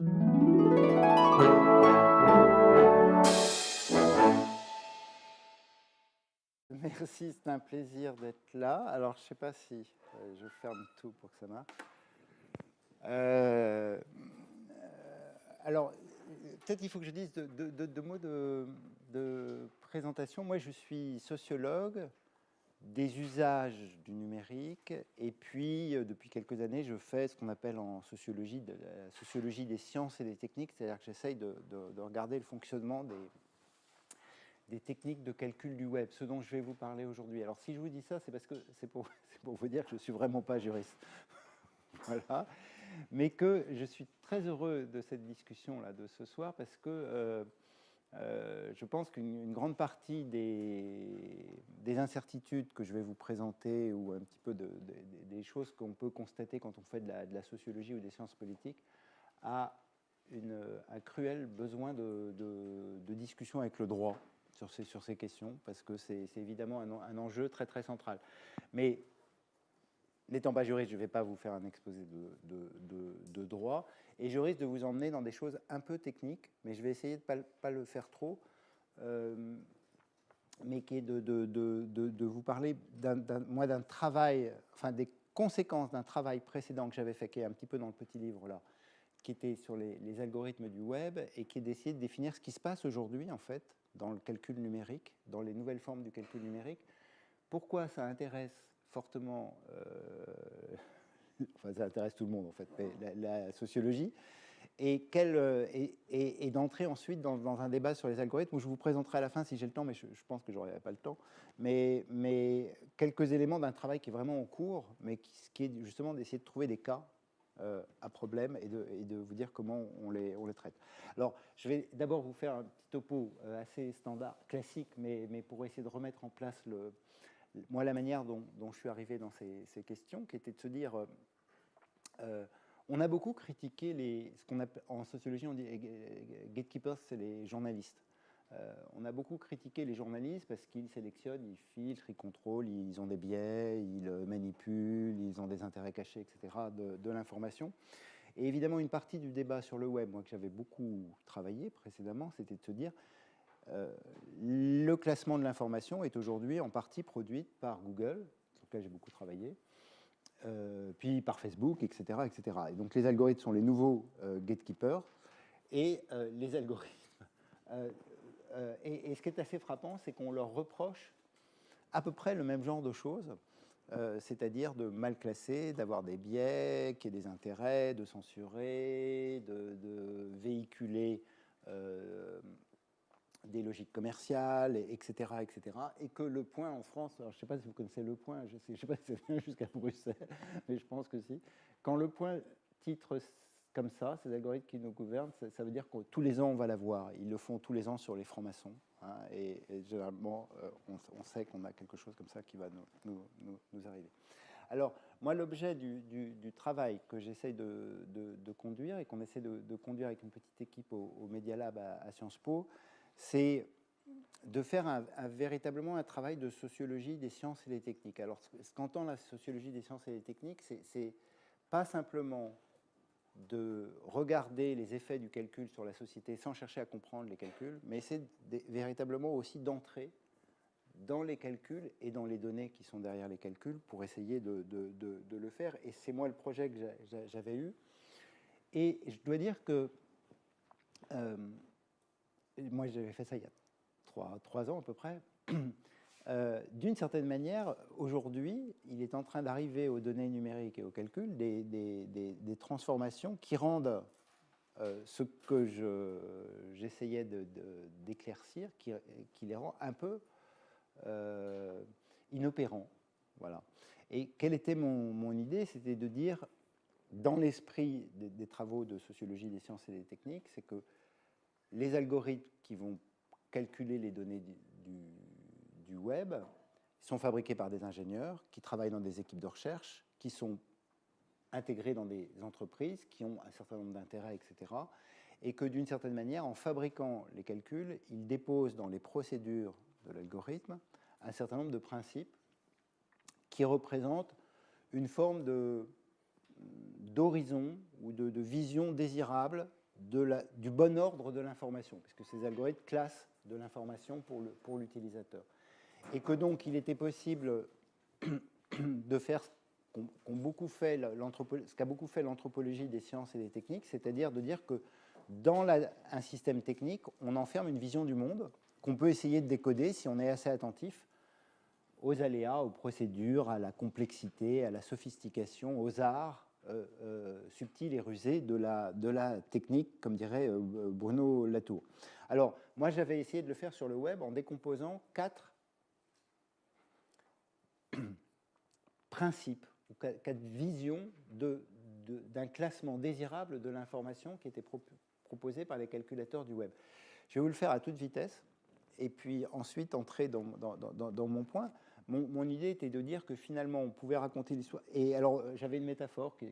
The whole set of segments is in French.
Merci, c'est un plaisir d'être là. Alors, je ne sais pas si je ferme tout pour que ça marche. Alors, peut-être qu'il faut que je dise deux mots de présentation. Moi, je suis sociologue des usages du numérique, et puis, depuis quelques années, je fais ce qu'on appelle en sociologie la sociologie des sciences et des techniques, c'est-à-dire que j'essaye de regarder le fonctionnement des techniques de calcul du web, ce dont je vais vous parler aujourd'hui. Alors, si je vous dis ça, c'est parce que c'est pour vous dire que je ne suis vraiment pas juriste. Voilà. Mais que je suis très heureux de cette discussion-là de ce soir, parce que je pense qu'une grande partie des incertitudes que je vais vous présenter, ou un petit peu des choses qu'on peut constater quand on fait de la sociologie ou des sciences politiques, a un cruel besoin de discussion avec le droit sur ces questions, parce que c'est évidemment un enjeu très très central. Mais n'étant pas juriste, je ne vais pas vous faire un exposé de droit, et je risque de vous emmener dans des choses un peu techniques, mais je vais essayer de ne pas le faire trop, mais qui est de vous parler d'un travail, enfin des conséquences d'un travail précédent que j'avais fait, qui est un petit peu dans le petit livre là, qui était sur les algorithmes du web, et qui est d'essayer de définir ce qui se passe aujourd'hui, en fait, dans le calcul numérique, dans les nouvelles formes du calcul numérique. Pourquoi ça intéresse fortement, enfin ça intéresse tout le monde en fait, mais la sociologie, et d'entrer ensuite dans un débat sur les algorithmes, où je vous présenterai à la fin, si j'ai le temps, mais je pense que je n'aurai pas le temps, mais quelques éléments d'un travail qui est vraiment en cours, mais qui est justement d'essayer de trouver des cas à problème, et de vous dire comment on les traite. Alors, je vais d'abord vous faire un petit topo assez standard, classique, mais pour essayer de remettre en place moi, la manière dont je suis arrivé dans ces questions, qui était de se dire, on a beaucoup critiqué ce qu'on appelle, en sociologie, on dit gatekeepers, c'est les journalistes. On a beaucoup critiqué les journalistes parce qu'ils sélectionnent, ils filtrent, ils contrôlent, ils ont des biais, ils manipulent, ils ont des intérêts cachés, etc., de l'information. Et évidemment, une partie du débat sur le web, moi que j'avais beaucoup travaillé précédemment, c'était de se dire, le classement de l'information est aujourd'hui en partie produit par Google, sur lequel j'ai beaucoup travaillé, puis par Facebook, etc., etc. Et donc les algorithmes sont les nouveaux gatekeepers, et les algorithmes. Et ce qui est assez frappant, c'est qu'on leur reproche à peu près le même genre de choses, c'est-à-dire de mal classer, d'avoir des biais, qu'il y ait des intérêts, de censurer, de véhiculer des logiques commerciales, etc., etc. Et que Le Point en France, alors je ne sais pas si vous connaissez Le Point, je ne sais pas si ça vient jusqu'à Bruxelles, mais je pense que si. Quand Le Point titre comme ça, ces algorithmes qui nous gouvernent, ça veut dire que tous les ans on va la voir. Ils le font tous les ans sur les francs-maçons, hein, et généralement on sait qu'on a quelque chose comme ça qui va nous arriver. Alors, moi, l'objet du travail que j'essaye de conduire, et qu'on essaie de conduire avec une petite équipe au Media Lab à Sciences Po, c'est de faire véritablement un travail de sociologie des sciences et des techniques. Alors, ce qu'entend la sociologie des sciences et des techniques, c'est pas simplement de regarder les effets du calcul sur la société sans chercher à comprendre les calculs, mais c'est véritablement aussi d'entrer dans les calculs et dans les données qui sont derrière les calculs pour essayer de le faire. Et c'est moi le projet que j'avais eu. Et je dois dire que moi, j'avais fait ça il y a 3 ans à peu près. D'une certaine manière, aujourd'hui, il est en train d'arriver aux données numériques et au calcul des transformations qui rendent ce que j'essayais d'éclaircir, qui les rend un peu inopérants. Voilà. Et quelle était mon idée? C'était de dire, dans l'esprit des travaux de sociologie des sciences et des techniques, c'est que les algorithmes qui vont calculer les données du web sont fabriqués par des ingénieurs qui travaillent dans des équipes de recherche, qui sont intégrés dans des entreprises qui ont un certain nombre d'intérêts, etc. Et que d'une certaine manière, en fabriquant les calculs, ils déposent dans les procédures de l'algorithme un certain nombre de principes qui représentent une forme d'horizon ou de vision désirable du bon ordre de l'information, puisque ces algorithmes classent de l'information pour l'utilisateur. Et que donc il était possible de faire ce qu'a beaucoup fait l'anthropologie des sciences et des techniques, c'est-à-dire de dire que dans un système technique, on enferme une vision du monde qu'on peut essayer de décoder si on est assez attentif aux aléas, aux procédures, à la complexité, à la sophistication, aux arts subtils et rusés de la technique, comme dirait Bruno Latour. Alors, moi, j'avais essayé de le faire sur le web en décomposant 4 principes, ou 4 visions d'un classement désirable de l'information qui était proposé par les calculateurs du web. Je vais vous le faire à toute vitesse, et puis ensuite entrer dans mon point. Mon idée était de dire que finalement, on pouvait raconter l'histoire. Et alors, j'avais une métaphore qui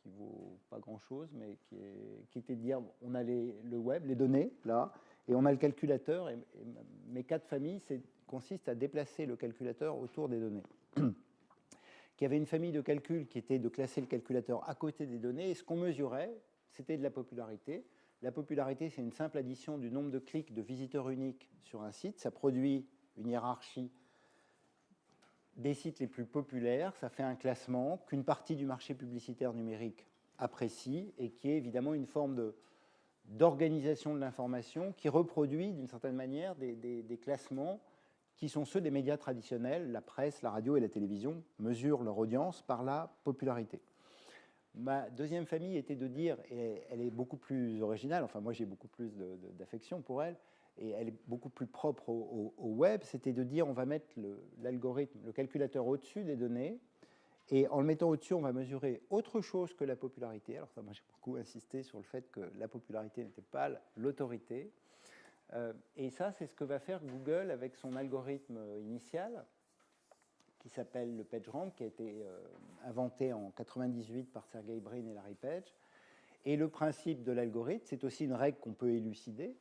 vaut pas grand-chose, mais qui était de dire, on a le web, les données, là, et on a le calculateur, et mes 4 familles consistent à déplacer le calculateur autour des données. Qu'il y avait une famille de calcul qui était de classer le calculateur à côté des données, et ce qu'on mesurait, c'était de la popularité. La popularité, c'est une simple addition du nombre de clics de visiteurs uniques sur un site. Ça produit une hiérarchie des sites les plus populaires. Ça fait un classement qu'une partie du marché publicitaire numérique apprécie et qui est évidemment une forme d'organisation de l'information qui reproduit d'une certaine manière des classements qui sont ceux des médias traditionnels. La presse, la radio et la télévision mesurent leur audience par la popularité. Ma deuxième famille était de dire, et elle est beaucoup plus originale, enfin moi j'ai beaucoup plus d'affection pour elle, et elle est beaucoup plus propre au web, c'était de dire on va mettre l'algorithme, le calculateur au-dessus des données, et en le mettant au-dessus, on va mesurer autre chose que la popularité. Alors ça, moi j'ai beaucoup insisté sur le fait que la popularité n'était pas l'autorité. Et ça, c'est ce que va faire Google avec son algorithme initial, qui s'appelle le PageRank, qui a été inventé en 1998 par Sergey Brin et Larry Page. Et le principe de l'algorithme, c'est aussi une règle qu'on peut élucider,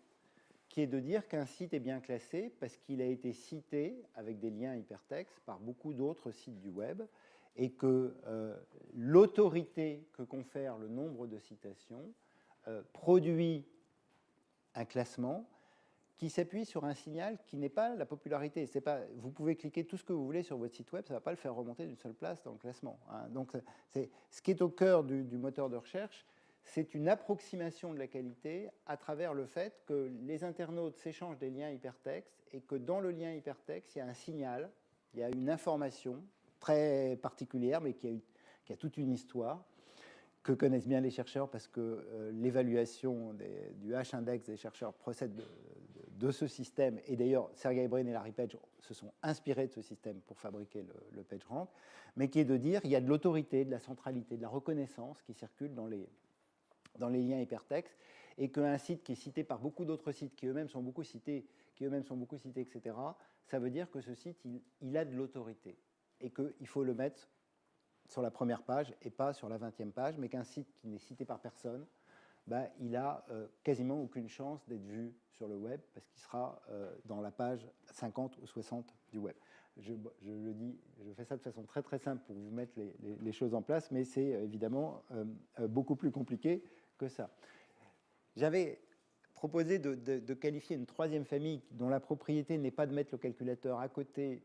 qui est de dire qu'un site est bien classé parce qu'il a été cité avec des liens hypertextes par beaucoup d'autres sites du web, et que l'autorité que confère le nombre de citations produit un classement qui s'appuie sur un signal qui n'est pas la popularité. C'est pas, vous pouvez cliquer tout ce que vous voulez sur votre site web, ça ne va pas le faire remonter d'une seule place dans le classement. Hein. Donc, ce qui est au cœur du moteur de recherche, c'est une approximation de la qualité à travers le fait que les internautes s'échangent des liens hypertextes et que dans le lien hypertexte, il y a un signal, il y a une information très particulière, mais qui a toute une histoire, que connaissent bien les chercheurs parce que l'évaluation du H-index des chercheurs procède de ce système. Et d'ailleurs, Sergey Brin et Larry Page se sont inspirés de ce système pour fabriquer le PageRank, mais qui est de dire qu'il y a de l'autorité, de la centralité, de la reconnaissance qui circule dans les liens hypertextes, et qu'un site qui est cité par beaucoup d'autres sites qui eux-mêmes sont beaucoup cités, etc., ça veut dire que ce site, il a de l'autorité et qu'il faut le mettre sur la première page et pas sur la 20e page, mais qu'un site qui n'est cité par personne, il a quasiment aucune chance d'être vu sur le web parce qu'il sera dans la page 50 ou 60 du web. Je le dis, je fais ça de façon très très simple pour vous mettre les choses en place, mais c'est évidemment beaucoup plus compliqué que ça. J'avais proposé de qualifier une troisième famille dont la propriété n'est pas de mettre le calculateur à côté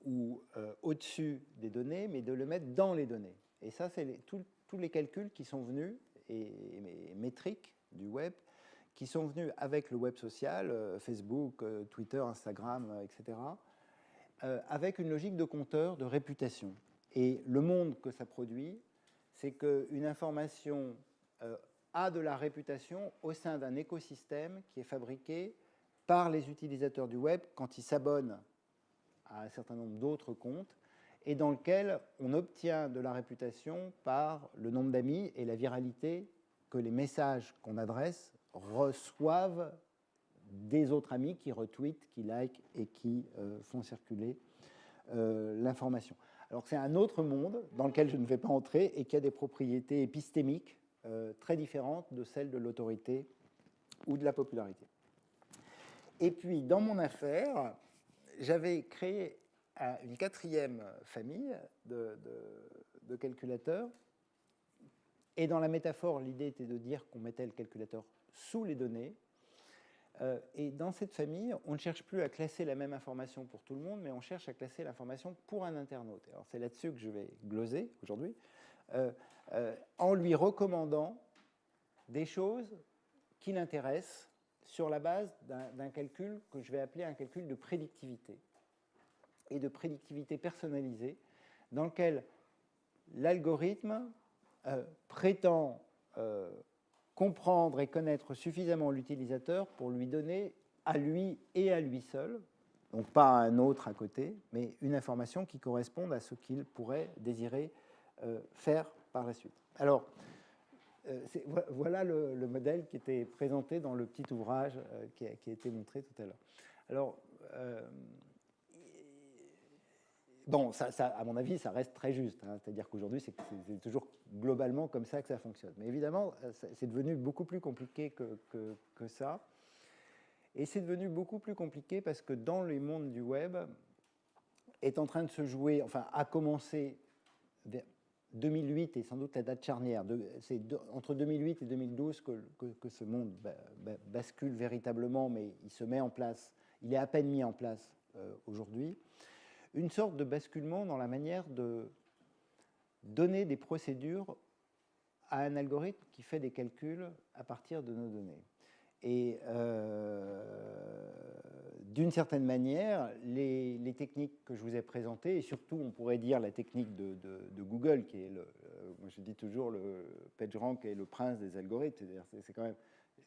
ou au-dessus des données, mais de le mettre dans les données. Et ça, c'est tous les calculs qui sont venus, et métriques du web, qui sont venus avec le web social, Facebook, Twitter, Instagram, etc., avec une logique de compteur, de réputation. Et le monde que ça produit, c'est qu'une information a de la réputation au sein d'un écosystème qui est fabriqué par les utilisateurs du web quand ils s'abonnent à un certain nombre d'autres comptes, et dans lequel on obtient de la réputation par le nombre d'amis et la viralité que les messages qu'on adresse reçoivent des autres amis qui retweetent, qui likent et qui font circuler l'information. Alors c'est un autre monde dans lequel je ne vais pas entrer et qui a des propriétés épistémiques très différentes de celles de l'autorité ou de la popularité. Et puis dans mon affaire, j'avais créé une quatrième famille de calculateurs, Et dans la métaphore, l'idée était de dire qu'on mettait le calculateur sous les données. Et dans cette famille, on ne cherche plus à classer la même information pour tout le monde, mais on cherche à classer l'information pour un internaute. Alors c'est là-dessus que je vais gloser aujourd'hui, en lui recommandant des choses qui l'intéressent sur la base d'un calcul que je vais appeler un calcul de prédictivité, et de prédictivité personnalisée, dans lequel l'algorithme prétend comprendre et connaître suffisamment l'utilisateur pour lui donner à lui et à lui seul, donc pas à un autre à côté, mais une information qui corresponde à ce qu'il pourrait désirer faire par la suite. Alors, voilà le modèle qui était présenté dans le petit ouvrage qui a été montré tout à l'heure. Alors, bon, ça, à mon avis, ça reste très juste. Hein. C'est-à-dire qu'aujourd'hui, c'est toujours globalement comme ça que ça fonctionne. Mais évidemment, c'est devenu beaucoup plus compliqué que ça. Et c'est devenu beaucoup plus compliqué parce que dans les mondes du web, est en train de se jouer, enfin, a commencé vers 2008 et sans doute la date charnière. C'est entre 2008 et 2012 que ce monde bascule véritablement, mais il se met en place, il est à peine mis en place aujourd'hui. Une sorte de basculement dans la manière de donner des procédures à un algorithme qui fait des calculs à partir de nos données. Et d'une certaine manière, les techniques que je vous ai présentées, et surtout on pourrait dire la technique de Google, qui est, moi je dis toujours, le PageRank est le prince des algorithmes, c'est quand même,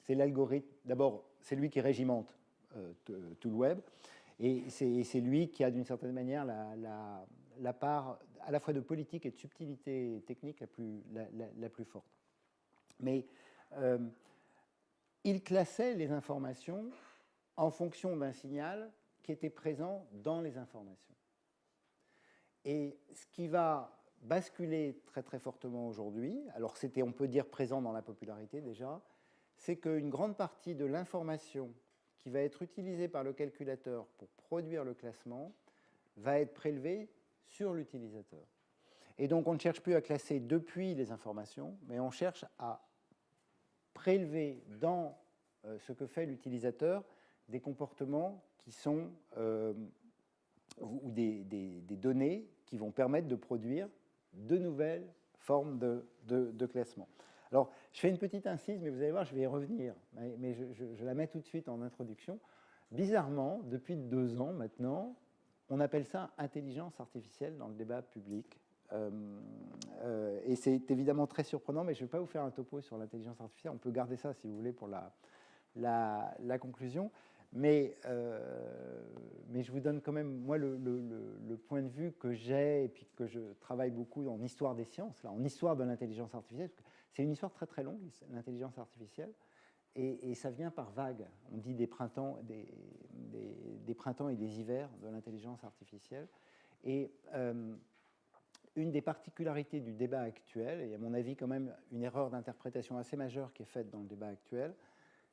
c'est l'algorithme, d'abord c'est lui qui régimente tout le web, et c'est lui qui a d'une certaine manière la part à la fois de politique et de subtilité technique la plus forte. Mais il classait les informations en fonction d'un signal qui était présent dans les informations. Et ce qui va basculer très très fortement aujourd'hui, alors c'était, on peut dire, présent dans la popularité déjà, c'est qu'une grande partie de l'information qui va être utilisée par le calculateur pour produire le classement va être prélevée sur l'utilisateur. Et donc on ne cherche plus à classer depuis les informations, mais on cherche à prélever dans ce que fait l'utilisateur des comportements qui sont ou des données qui vont permettre de produire de nouvelles formes de classement. Alors, je fais une petite incise, mais vous allez voir, je vais y revenir, mais je la mets tout de suite en introduction. Bizarrement, depuis 2 ans maintenant, on appelle ça intelligence artificielle dans le débat public. Et c'est évidemment très surprenant, mais je ne vais pas vous faire un topo sur l'intelligence artificielle. On peut garder ça, si vous voulez, pour la conclusion. Mais je vous donne quand même, moi, le point de vue que j'ai, et puis que je travaille beaucoup en histoire des sciences, là, en histoire de l'intelligence artificielle. C'est une histoire très très longue, l'intelligence artificielle, et ça vient par vagues. On dit des printemps, des printemps et des hivers de l'intelligence artificielle. Et une des particularités du débat actuel, et à mon avis quand même une erreur d'interprétation assez majeure qui est faite dans le débat actuel,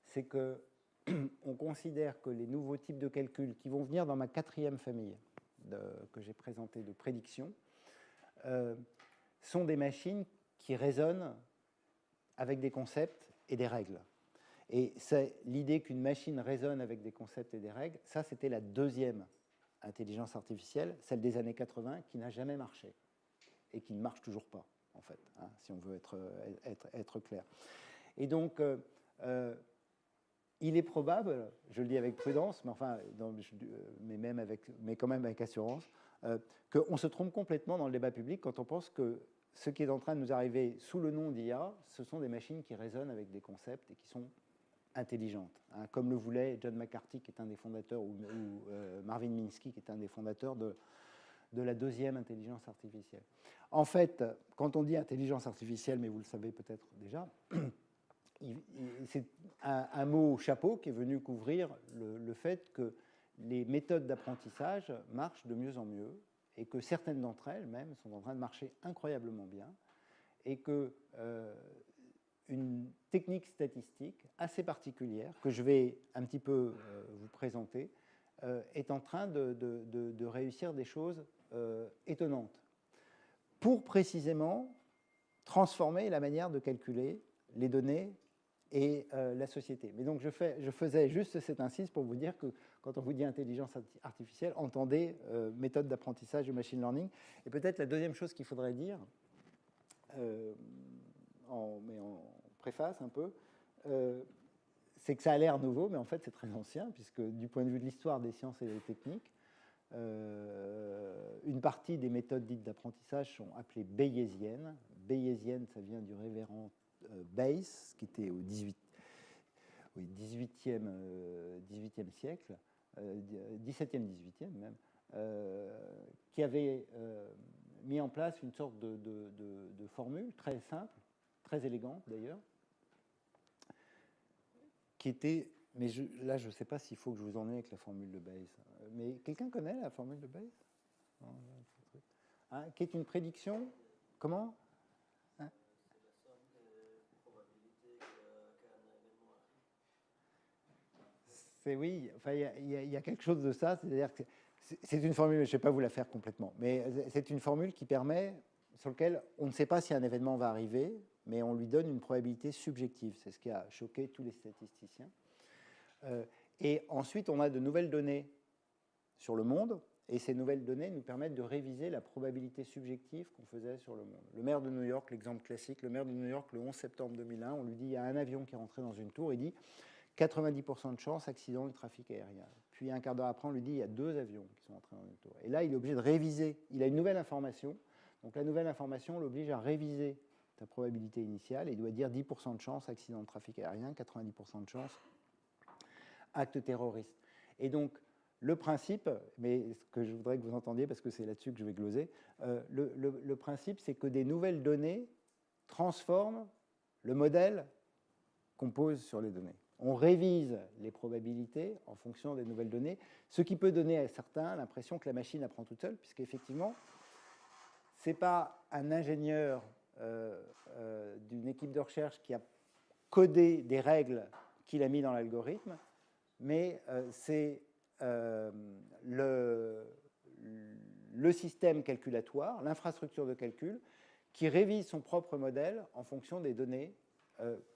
c'est que on considère que les nouveaux types de calculs qui vont venir dans ma 4e famille que j'ai présentée de prédiction sont des machines qui raisonnent avec des concepts et des règles. Et c'est l'idée qu'une machine raisonne avec des concepts et des règles, ça c'était la 2e intelligence artificielle, celle des années 80, qui n'a jamais marché et qui ne marche toujours pas, en fait, hein, si on veut être clair. Et donc, il est probable, je le dis avec prudence, mais enfin, mais quand même avec assurance, qu'on se trompe complètement dans le débat public quand on pense que ce qui est en train de nous arriver sous le nom d'IA, ce sont des machines qui raisonnent avec des concepts et qui sont intelligentes, hein, comme le voulait John McCarthy, qui est un des fondateurs, ou Marvin Minsky, qui est un des fondateurs de la 2e intelligence artificielle. En fait, quand on dit intelligence artificielle, mais vous le savez peut-être déjà, c'est un mot chapeau qui est venu couvrir le fait que les méthodes d'apprentissage marchent de mieux en mieux et que certaines d'entre elles même sont en train de marcher incroyablement bien et que une technique statistique assez particulière que je vais un petit peu vous présenter est en train de réussir des choses étonnantes pour précisément transformer la manière de calculer les données et la société. Mais donc je faisais juste cette incise pour vous dire que quand on vous dit intelligence artificielle, entendez méthode d'apprentissage de machine learning. Et peut-être la deuxième chose qu'il faudrait dire, mais en préface un peu, c'est que ça a l'air nouveau, mais en fait c'est très ancien, puisque du point de vue de l'histoire des sciences et des techniques, une partie des méthodes dites d'apprentissage sont appelées bayésiennes. Bayésienne, ça vient du révérend Bayes, qui était au 18e siècle, 17e, 18e même, qui avait mis en place une sorte de formule très simple, très élégante d'ailleurs, qui était, mais là je ne sais pas s'il faut que je vous en ai avec la formule de Bayes, mais quelqu'un connaît la formule de Bayes, hein, qui est une prédiction, comment? Oui, enfin, il y a quelque chose de ça, c'est-à-dire que c'est une formule, je ne vais pas vous la faire complètement, mais c'est une formule qui permet, sur laquelle on ne sait pas si un événement va arriver, mais on lui donne une probabilité subjective. C'est ce qui a choqué tous les statisticiens. Et ensuite, on a de nouvelles données sur le monde, et ces nouvelles données nous permettent de réviser la probabilité subjective qu'on faisait sur le monde. Le maire de New York, l'exemple classique, le maire de New York, le 11 septembre 2001, on lui dit il y a un avion qui est rentré dans une tour, il dit 90% de chance, accident du trafic aérien. Puis un quart d'heure après, on lui dit il y a 2 avions qui sont entrés dans une tour. Et là, il est obligé de réviser. Il a une nouvelle information. Donc la nouvelle information l'oblige à réviser ta probabilité initiale et il doit dire 10% de chance, accident de trafic aérien, 90% de chance, acte terroriste. Et donc, le principe, mais ce que je voudrais que vous entendiez, parce que c'est là-dessus que je vais gloser, le principe, c'est que des nouvelles données transforment le modèle qu'on pose sur les données. On révise les probabilités en fonction des nouvelles données, ce qui peut donner à certains l'impression que la machine apprend toute seule, puisqu'effectivement, ce n'est pas un ingénieur d'une équipe de recherche qui a codé des règles qu'il a mis dans l'algorithme, mais c'est le système calculatoire, l'infrastructure de calcul, qui révise son propre modèle en fonction des données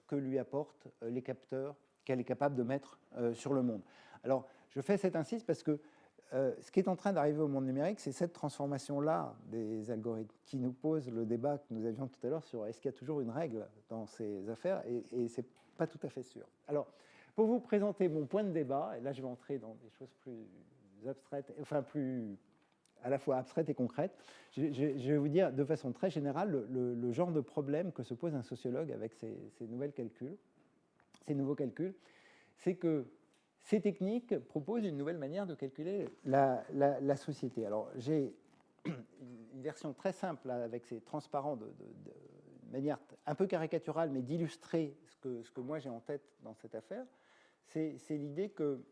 que lui apportent les capteurs qu'elle est capable de mettre sur le monde. Alors, je fais cette insiste parce que ce qui est en train d'arriver au monde numérique, c'est cette transformation-là des algorithmes qui nous pose le débat que nous avions tout à l'heure sur est-ce qu'il y a toujours une règle dans ces affaires, et ce n'est pas tout à fait sûr. Alors, pour vous présenter mon point de débat, et là je vais entrer dans des choses plus abstraites, enfin plus à la fois abstraites et concrètes, je vais vous dire de façon très générale le genre de problème que se pose un sociologue avec ces nouveaux calculs, c'est que ces techniques proposent une nouvelle manière de calculer la société. Alors, j'ai une version très simple là, avec ces transparents de manière un peu caricaturale, mais d'illustrer ce que moi j'ai en tête dans cette affaire. C'est l'idée que,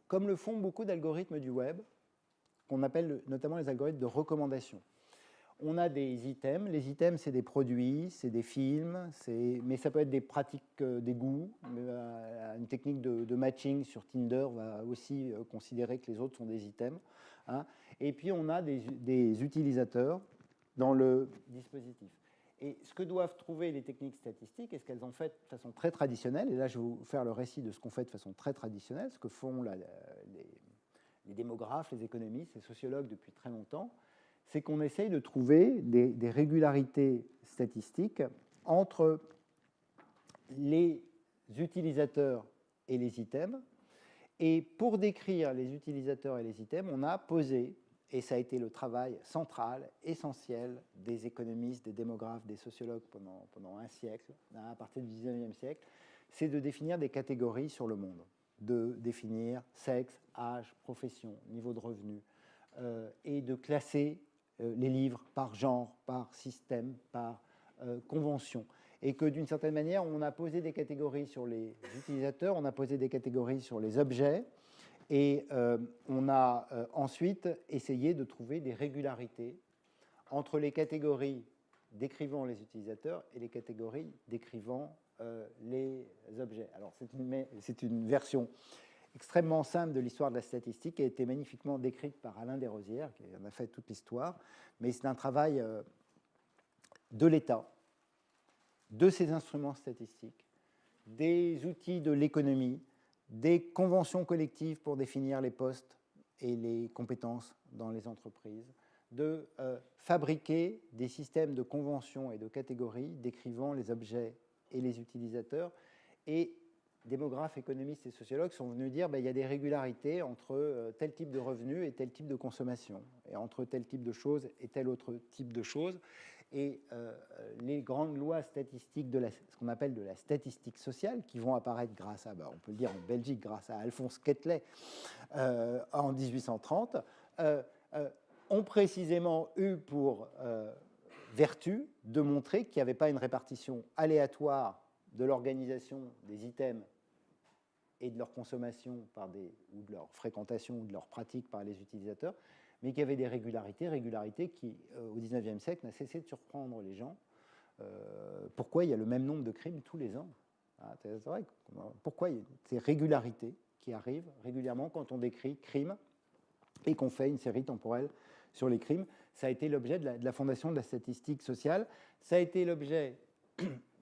comme le font beaucoup d'algorithmes du web, qu'on appelle notamment les algorithmes de recommandation, on a des items. Les items, c'est des produits, c'est des films, mais ça peut être des pratiques, des goûts. Une technique de matching sur Tinder va aussi considérer que les autres sont des items. Hein. Et puis, on a des utilisateurs dans le dispositif. Et ce que doivent trouver les techniques statistiques, et ce qu'elles ont fait de façon très traditionnelle, et là, je vais vous faire le récit de ce qu'on fait de façon très traditionnelle, ce que font les démographes, les économistes, les sociologues depuis très longtemps, c'est qu'on essaye de trouver des régularités statistiques entre les utilisateurs et les items. Et pour décrire les utilisateurs et les items, on a posé, et ça a été le travail central, essentiel des économistes, des démographes, des sociologues pendant un siècle, à partir du 19e siècle, c'est de définir des catégories sur le monde, de définir sexe, âge, profession, niveau de revenu, et de classer les livres par genre, par système, par convention. Et que d'une certaine manière, on a posé des catégories sur les utilisateurs, on a posé des catégories sur les objets, et on a ensuite essayé de trouver des régularités entre les catégories décrivant les utilisateurs et les catégories décrivant les objets. Alors c'est une version extrêmement simple de l'histoire de la statistique qui a été magnifiquement décrite par Alain Desrosières, qui en a fait toute l'histoire, mais c'est un travail de l'État, de ses instruments statistiques, des outils de l'économie, des conventions collectives pour définir les postes et les compétences dans les entreprises, de fabriquer des systèmes de conventions et de catégories décrivant les objets et les utilisateurs. Et démographes, économistes et sociologues sont venus dire qu'il y a des régularités entre tel type de revenus et tel type de consommation, et entre tel type de choses et tel autre type de choses. Et les grandes lois statistiques de ce qu'on appelle de la statistique sociale, qui vont apparaître grâce à, on peut le dire en Belgique, grâce à Alphonse Quetelet en 1830, ont précisément eu pour vertu de montrer qu'il n'y avait pas une répartition aléatoire de l'organisation des items et de leur consommation ou de leur fréquentation ou de leur pratique par les utilisateurs, mais qu'il y avait des régularités qui, au XIXe siècle, n'a cessé de surprendre les gens. Pourquoi il y a le même nombre de crimes tous les ans? C'est vrai, pourquoi il y a ces régularités qui arrivent régulièrement quand on décrit crime et qu'on fait une série temporelle sur les crimes? Ça a été l'objet de la fondation de la statistique sociale. Ça a été l'objet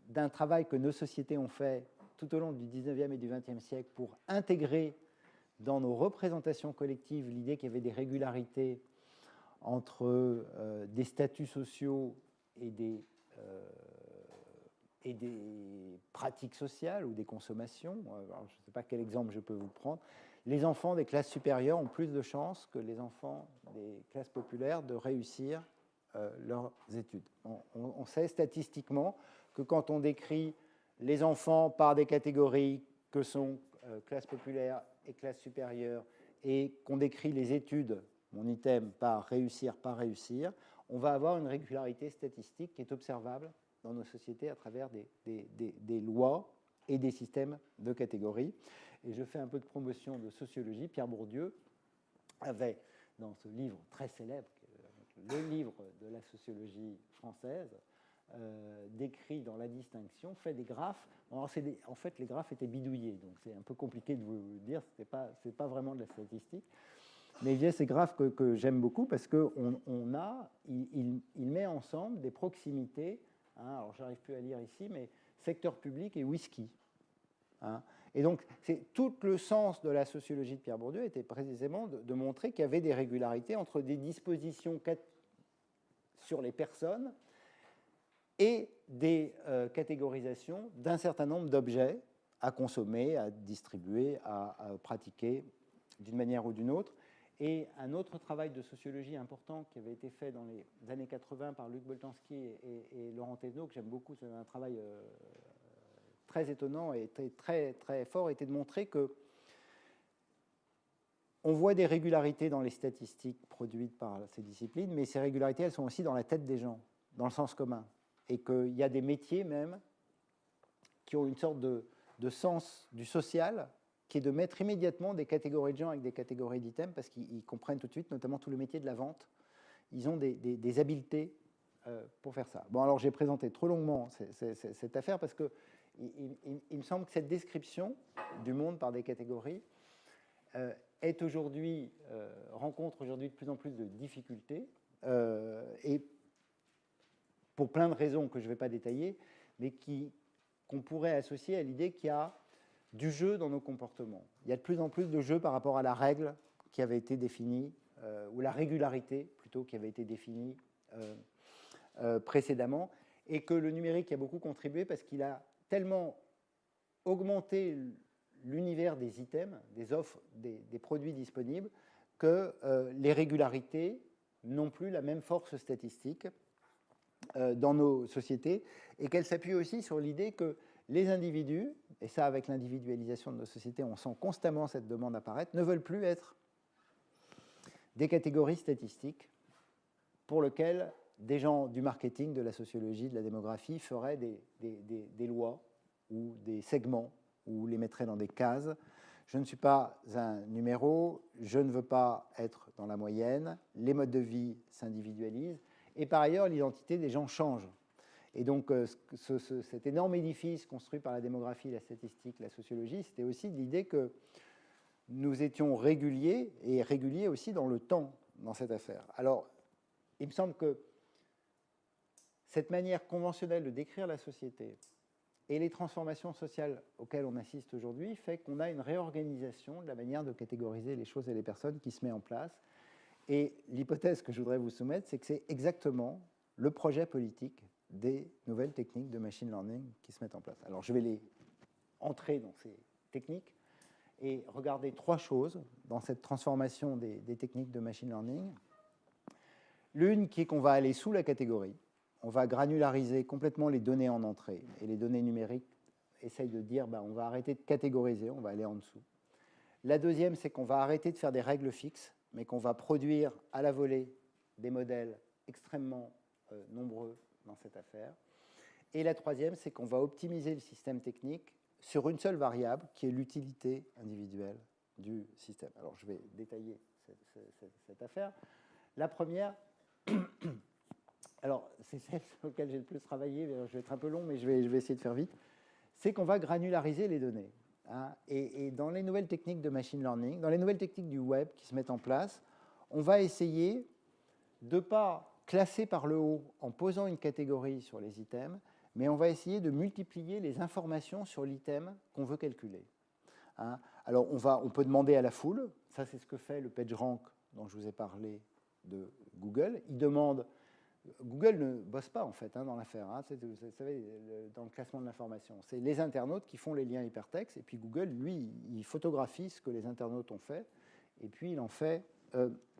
d'un travail que nos sociétés ont fait tout au long du XIXe et du XXe siècle pour intégrer dans nos représentations collectives l'idée qu'il y avait des régularités entre des statuts sociaux et des pratiques sociales ou des consommations. Alors, je ne sais pas quel exemple je peux vous prendre. Les enfants des classes supérieures ont plus de chances que les enfants des classes populaires de réussir leurs études. On sait statistiquement que quand on décrit les enfants par des catégories que sont classe populaire et classe supérieure, et qu'on décrit les études, mon item, par réussir, on va avoir une régularité statistique qui est observable dans nos sociétés à travers des lois et des systèmes de catégories. Et je fais un peu de promotion de sociologie. Pierre Bourdieu avait, dans ce livre très célèbre, le livre de la sociologie française, décrit dans la distinction, fait des graphes. Alors en fait, les graphes étaient bidouillés, donc c'est un peu compliqué de vous dire, c'est pas vraiment de la statistique. Mais il y a ces graphes que j'aime beaucoup parce qu'il met ensemble des proximités, alors j'arrive plus à lire ici, mais secteur public et whisky. Et donc, tout le sens de la sociologie de Pierre Bourdieu était précisément de montrer qu'il y avait des régularités entre des dispositions sur les personnes et des catégorisations d'un certain nombre d'objets à consommer, à distribuer, à pratiquer d'une manière ou d'une autre. Et un autre travail de sociologie important qui avait été fait dans les années 80 par Luc Boltanski et Laurent Thévenot, que j'aime beaucoup, c'est un travail très étonnant et très, très fort, était de montrer que on voit des régularités dans les statistiques produites par ces disciplines, mais ces régularités, elles sont aussi dans la tête des gens, dans le sens commun. Et qu'il y a des métiers même qui ont une sorte de sens du social, qui est de mettre immédiatement des catégories de gens avec des catégories d'items, parce qu'ils comprennent tout de suite, notamment tout le métier de la vente. Ils ont des habiletés pour faire ça. Bon, alors j'ai présenté trop longuement cette affaire, parce qu'il me semble que cette description du monde par des catégories rencontre aujourd'hui de plus en plus de difficultés, et pour plein de raisons que je ne vais pas détailler, mais qu'on pourrait associer à l'idée qu'il y a du jeu dans nos comportements. Il y a de plus en plus de jeu par rapport à la règle qui avait été définie, ou la régularité plutôt, qui avait été définie précédemment, et que le numérique a beaucoup contribué parce qu'il a tellement augmenté l'univers des items, des offres, des produits disponibles, que les régularités n'ont plus la même force statistique dans nos sociétés, et qu'elle s'appuie aussi sur l'idée que les individus, et ça avec l'individualisation de nos sociétés, on sent constamment cette demande apparaître, ne veulent plus être des catégories statistiques pour lesquelles des gens du marketing, de la sociologie, de la démographie feraient des lois ou des segments ou les mettraient dans des cases. Je ne suis pas un numéro, je ne veux pas être dans la moyenne, les modes de vie s'individualisent, et par ailleurs, l'identité des gens change. Et donc, cet énorme édifice construit par la démographie, la statistique, la sociologie, c'était aussi l'idée que nous étions réguliers, et réguliers aussi dans le temps, dans cette affaire. Alors, il me semble que cette manière conventionnelle de décrire la société et les transformations sociales auxquelles on assiste aujourd'hui fait qu'on a une réorganisation de la manière de catégoriser les choses et les personnes qui se met en place. Et l'hypothèse que je voudrais vous soumettre, c'est que c'est exactement le projet politique des nouvelles techniques de machine learning qui se mettent en place. Alors je vais les entrer dans ces techniques et regarder trois choses dans cette transformation des techniques de machine learning. L'une qui est qu'on va aller sous la catégorie, on va granulariser complètement les données en entrée, et les données numériques essayent de dire on va arrêter de catégoriser, on va aller en dessous. La deuxième, c'est qu'on va arrêter de faire des règles fixes, mais qu'on va produire à la volée des modèles extrêmement nombreux dans cette affaire. Et la troisième, c'est qu'on va optimiser le système technique sur une seule variable, qui est l'utilité individuelle du système. Alors, je vais détailler cette affaire. La première, alors, c'est celle sur laquelle j'ai le plus travaillé, je vais être un peu long, mais je vais essayer de faire vite, c'est qu'on va granulariser les données. Hein, et dans les nouvelles techniques de machine learning, dans les nouvelles techniques du web qui se mettent en place, on va essayer de ne pas classer par le haut en posant une catégorie sur les items, mais on va essayer de multiplier les informations sur l'item qu'on veut calculer. Hein, alors, on peut demander à la foule, ça c'est ce que fait le PageRank dont je vous ai parlé de Google. Il demande... Google ne bosse pas en fait dans l'affaire, hein, vous savez, dans le classement de l'information. C'est les internautes qui font les liens hypertextes, et puis Google, lui, il photographie ce que les internautes ont fait, et puis il en fait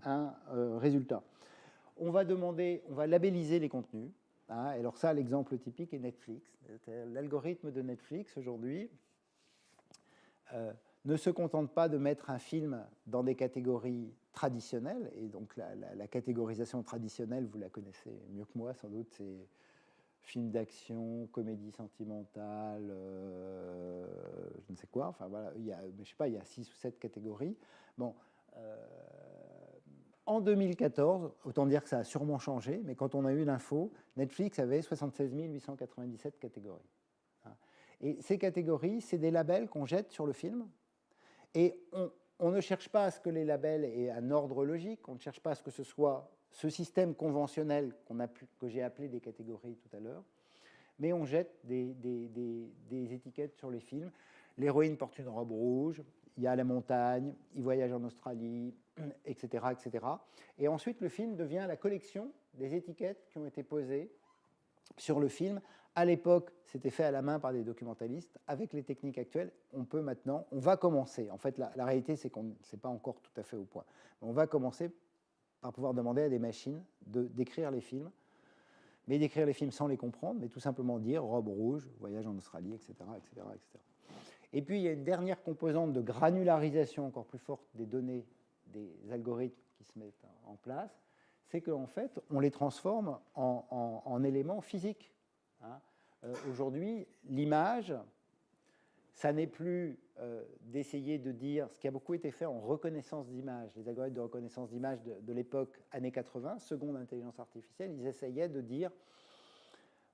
un résultat. On va labelliser les contenus. Hein, et alors ça, l'exemple typique est Netflix. L'algorithme de Netflix aujourd'hui ne se contente pas de mettre un film dans des catégories traditionnelles, et donc la catégorisation traditionnelle, vous la connaissez mieux que moi sans doute, c'est film d'action, comédie sentimentale, je ne sais quoi, enfin voilà, je sais pas, il y a 6 ou 7 catégories. Bon, en 2014, autant dire que ça a sûrement changé, mais quand on a eu l'info, Netflix avait 76 897 catégories. Et ces catégories, c'est des labels qu'on jette sur le film. Et on ne cherche pas à ce que les labels aient un ordre logique, on ne cherche pas à ce que ce soit ce système conventionnel que j'ai appelé des catégories tout à l'heure, mais on jette des étiquettes sur les films. L'héroïne porte une robe rouge, il y a la montagne, il voyage en Australie, etc., etc. Et ensuite, le film devient la collection des étiquettes qui ont été posées sur le film. À l'époque, c'était fait à la main par des documentalistes. Avec les techniques actuelles, on va commencer. En fait, la réalité, c'est qu'on n'est pas encore tout à fait au point. On va commencer par pouvoir demander à des machines d'écrire les films, mais d'écrire les films sans les comprendre, mais tout simplement dire robe rouge, voyage en Australie, etc., etc., etc. Et puis, il y a une dernière composante de granularisation encore plus forte des données, des algorithmes qui se mettent en place, c'est qu'en fait, on les transforme en éléments physiques. Hein. Aujourd'hui, l'image, ça n'est plus d'essayer de dire ce qui a beaucoup été fait en reconnaissance d'image. Les algorithmes de reconnaissance d'image de l'époque années 80, seconde intelligence artificielle, ils essayaient de dire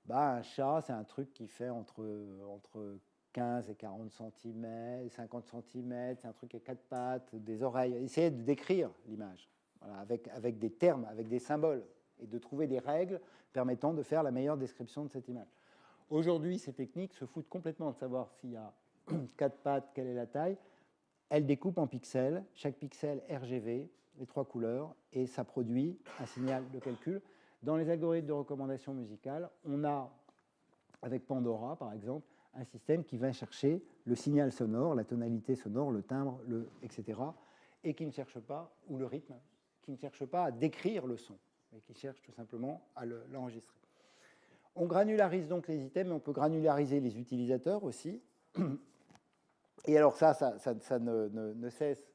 un chat, c'est un truc qui fait entre 15 et 40 cm, 50 cm, c'est un truc à 4 pattes, des oreilles. Ils essayaient de décrire l'image. Voilà, avec des termes, avec des symboles, et de trouver des règles permettant de faire la meilleure description de cette image. Aujourd'hui, ces techniques se foutent complètement de savoir s'il y a 4 pattes, quelle est la taille. Elles découpent en pixels, chaque pixel RGB, les 3 couleurs, et ça produit un signal de calcul. Dans les algorithmes de recommandation musicale, on a, avec Pandora par exemple, un système qui va chercher le signal sonore, la tonalité sonore, le timbre, etc., et qui ne cherche pas, ou le rythme, qui ne cherche pas à décrire le son, mais qui cherche tout simplement à l'enregistrer. On granularise donc les items, mais on peut granulariser les utilisateurs aussi. Et alors ça ne cesse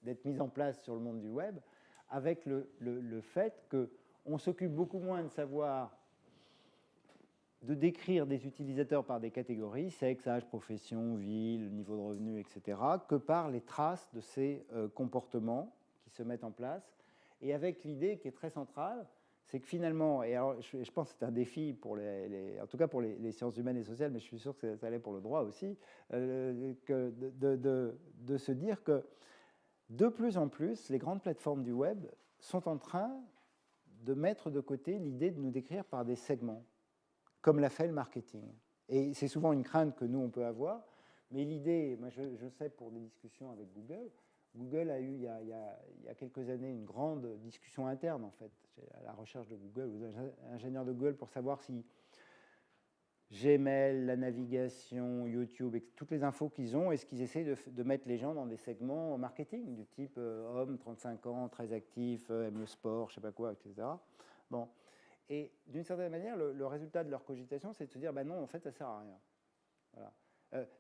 d'être mis en place sur le monde du web, avec le fait qu'on s'occupe beaucoup moins de savoir, de décrire des utilisateurs par des catégories, sexe, âge, profession, ville, niveau de revenu, etc., que par les traces de ces comportements qui se mettent en place, et avec l'idée qui est très centrale, c'est que finalement, et alors je pense que c'est un défi pour en tout cas pour les sciences humaines et sociales, mais je suis sûr que ça allait pour le droit aussi, de se dire que de plus en plus, les grandes plateformes du web sont en train de mettre de côté l'idée de nous décrire par des segments, comme l'a fait le marketing. Et c'est souvent une crainte que nous, on peut avoir, mais l'idée, moi je sais pour des discussions avec Google, Google a eu il y a quelques années une grande discussion interne, en fait, à la recherche de Google, aux ingénieurs de Google, pour savoir si Gmail, la navigation, YouTube, toutes les infos qu'ils ont, est-ce qu'ils essayent de mettre les gens dans des segments marketing, du type homme, 35 ans, très actif, aime le sport, je ne sais pas quoi, etc. Bon. Et d'une certaine manière, le résultat de leur cogitation, c'est de se dire, ben non, en fait, ça ne sert à rien. Voilà.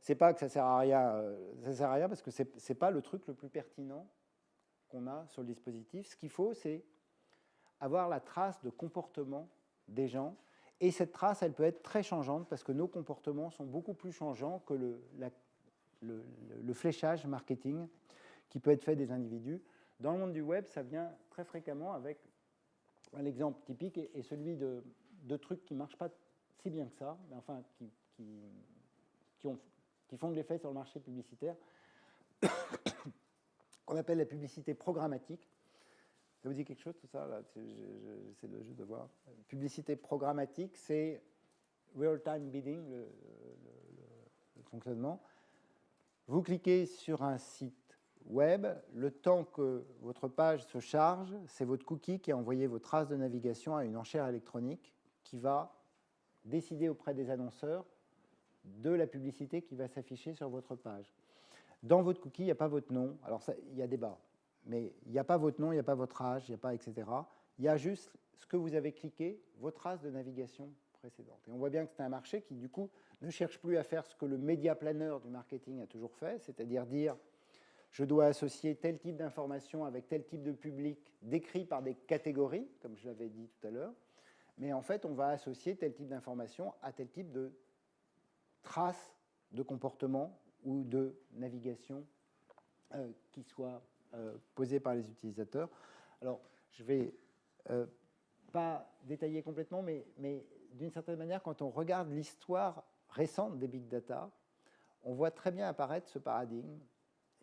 C'est pas que ça sert à rien, ça sert à rien parce que c'est pas le truc le plus pertinent qu'on a sur le dispositif. Ce qu'il faut, c'est avoir la trace de comportement des gens. Et cette trace, elle peut être très changeante parce que nos comportements sont beaucoup plus changeants que le fléchage marketing qui peut être fait des individus. Dans le monde du web, ça vient très fréquemment avec l'exemple typique est celui de trucs qui ne marchent pas si bien que ça, mais enfin qui font de l'effet sur le marché publicitaire, qu'on appelle la publicité programmatique. Ça vous dit quelque chose tout ça là, j'essaie juste de voir. Publicité programmatique, c'est real-time bidding, le fonctionnement. Vous cliquez sur un site web, le temps que votre page se charge, c'est votre cookie qui a envoyé vos traces de navigation à une enchère électronique qui va décider auprès des annonceurs de la publicité qui va s'afficher sur votre page. Dans votre cookie, il n'y a pas votre nom. Alors, il y a débat. Mais il n'y a pas votre nom, il n'y a pas votre âge, il n'y a pas etc. Il y a juste ce que vous avez cliqué, vos traces de navigation précédentes. Et on voit bien que c'est un marché qui, du coup, ne cherche plus à faire ce que le média planner du marketing a toujours fait, c'est-à-dire dire je dois associer tel type d'information avec tel type de public décrit par des catégories, comme je l'avais dit tout à l'heure. Mais en fait, on va associer tel type d'information à tel type de traces de comportement ou de navigation qui soit posées par les utilisateurs. Alors, je ne vais pas détailler complètement, mais d'une certaine manière, quand on regarde l'histoire récente des big data, on voit très bien apparaître ce paradigme,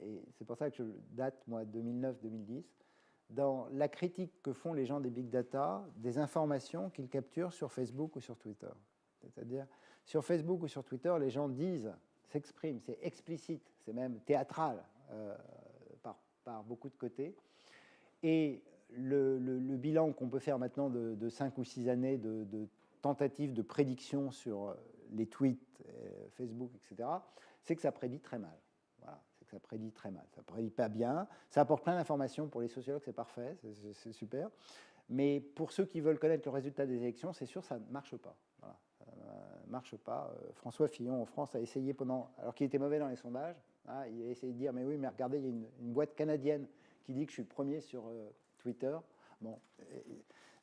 et c'est pour ça que je date, moi, 2009-2010, dans la critique que font les gens des big data des informations qu'ils capturent sur Facebook ou sur Twitter. C'est-à-dire, sur Facebook ou sur Twitter, les gens disent, s'expriment, c'est explicite, c'est même théâtral par beaucoup de côtés. Et le bilan qu'on peut faire maintenant de 5 ou 6 années de tentatives de prédiction sur les tweets, Facebook, etc., c'est que ça prédit très mal. Voilà, c'est que ça prédit très mal. Ça prédit pas bien. Ça apporte plein d'informations pour les sociologues, c'est parfait, c'est super. Mais pour ceux qui veulent connaître le résultat des élections, c'est sûr, ça ne marche pas. Voilà, ça ne marche pas. François Fillon en France a essayé pendant, alors qu'il était mauvais dans les sondages, hein, il a essayé de dire mais oui, mais regardez, il y a une boîte canadienne qui dit que je suis le premier sur Twitter. Bon,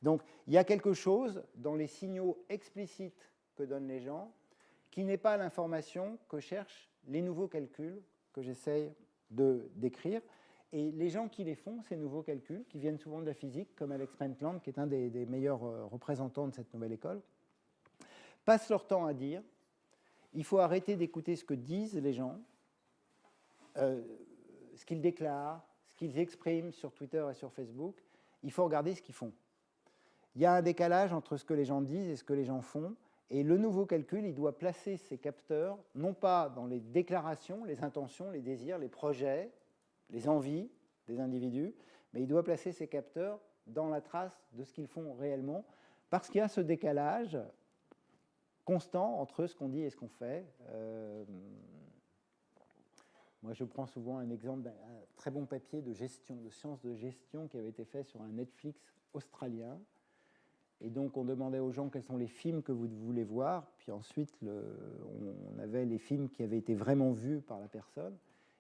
donc il y a quelque chose dans les signaux explicites que donnent les gens qui n'est pas l'information que cherchent les nouveaux calculs que j'essaye de décrire. Et les gens qui les font, ces nouveaux calculs, qui viennent souvent de la physique, comme Alex Pentland, qui est un des meilleurs représentants de cette nouvelle école, passent leur temps à dire il faut arrêter d'écouter ce que disent les gens, ce qu'ils déclarent, ce qu'ils expriment sur Twitter et sur Facebook, il faut regarder ce qu'ils font. Il y a un décalage entre ce que les gens disent et ce que les gens font, et le nouveau calcul, il doit placer ces capteurs, non pas dans les déclarations, les intentions, les désirs, les projets, les envies des individus, mais il doit placer ces capteurs dans la trace de ce qu'ils font réellement, parce qu'il y a ce décalage constant entre ce qu'on dit et ce qu'on fait. Moi, je prends souvent un exemple d'un très bon papier de gestion, de sciences de gestion qui avait été fait sur un Netflix australien. Et donc, on demandait aux gens quels sont les films que vous voulez voir. Puis ensuite, on avait les films qui avaient été vraiment vus par la personne.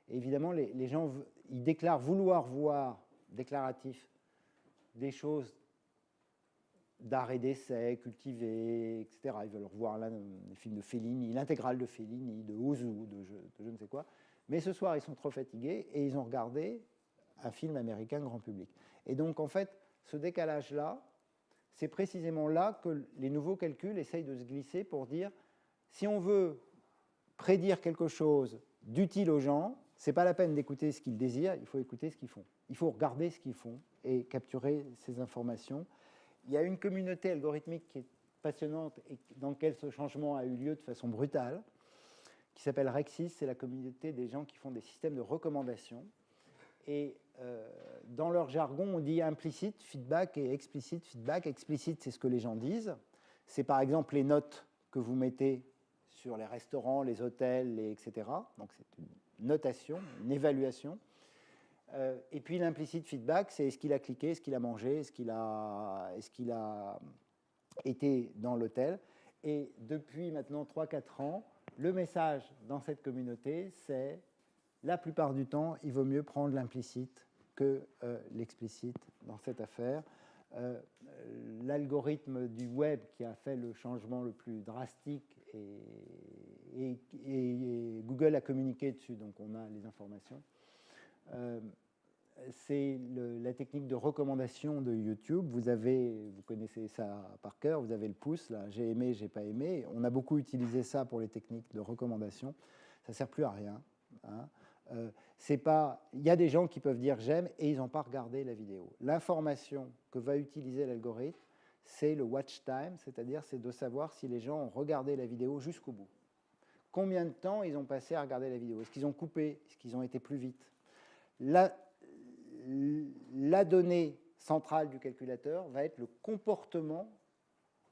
Et évidemment, les gens, ils déclarent vouloir voir, déclaratif, des choses d'art et d'essai, cultivées, etc. Ils veulent revoir là, les films de Fellini, l'intégrale de Fellini, de Ozu, de je ne sais quoi. Mais ce soir, ils sont trop fatigués et ils ont regardé un film américain grand public. Et donc, en fait, ce décalage-là, c'est précisément là que les nouveaux calculs essayent de se glisser pour dire si on veut prédire quelque chose d'utile aux gens, ce n'est pas la peine d'écouter ce qu'ils désirent, il faut écouter ce qu'ils font. Il faut regarder ce qu'ils font et capturer ces informations. il y a une communauté algorithmique qui est passionnante et dans laquelle ce changement a eu lieu de façon brutale, qui s'appelle Rexis, c'est la communauté des gens qui font des systèmes de recommandation. Et dans leur jargon, on dit implicite feedback et explicite feedback. Explicite, c'est ce que les gens disent. C'est par exemple les notes que vous mettez sur les restaurants, les hôtels, etc. Donc c'est une notation, une évaluation. Et puis l'implicite feedback, c'est est-ce qu'il a cliqué, est-ce qu'il a mangé, est-ce qu'il a été dans l'hôtel. Et depuis maintenant 3-4 ans, le message dans cette communauté, c'est la plupart du temps, il vaut mieux prendre l'implicite que l'explicite dans cette affaire. L'algorithme du web qui a fait le changement le plus drastique et Google a communiqué dessus, donc on a les informations. C'est la technique de recommandation de YouTube. Vous connaissez ça par cœur, vous avez le pouce, là, j'ai aimé, j'ai pas aimé. On a beaucoup utilisé ça pour les techniques de recommandation. Ça ne sert plus à rien. Hein. Il y a des gens qui peuvent dire j'aime et ils n'ont pas regardé la vidéo. L'information que va utiliser l'algorithme, c'est le watch time, c'est-à-dire c'est de savoir si les gens ont regardé la vidéo jusqu'au bout. Combien de temps ils ont passé à regarder la vidéo? Est-ce qu'ils ont coupé? Est-ce qu'ils ont été plus vite? La donnée centrale du calculateur va être le comportement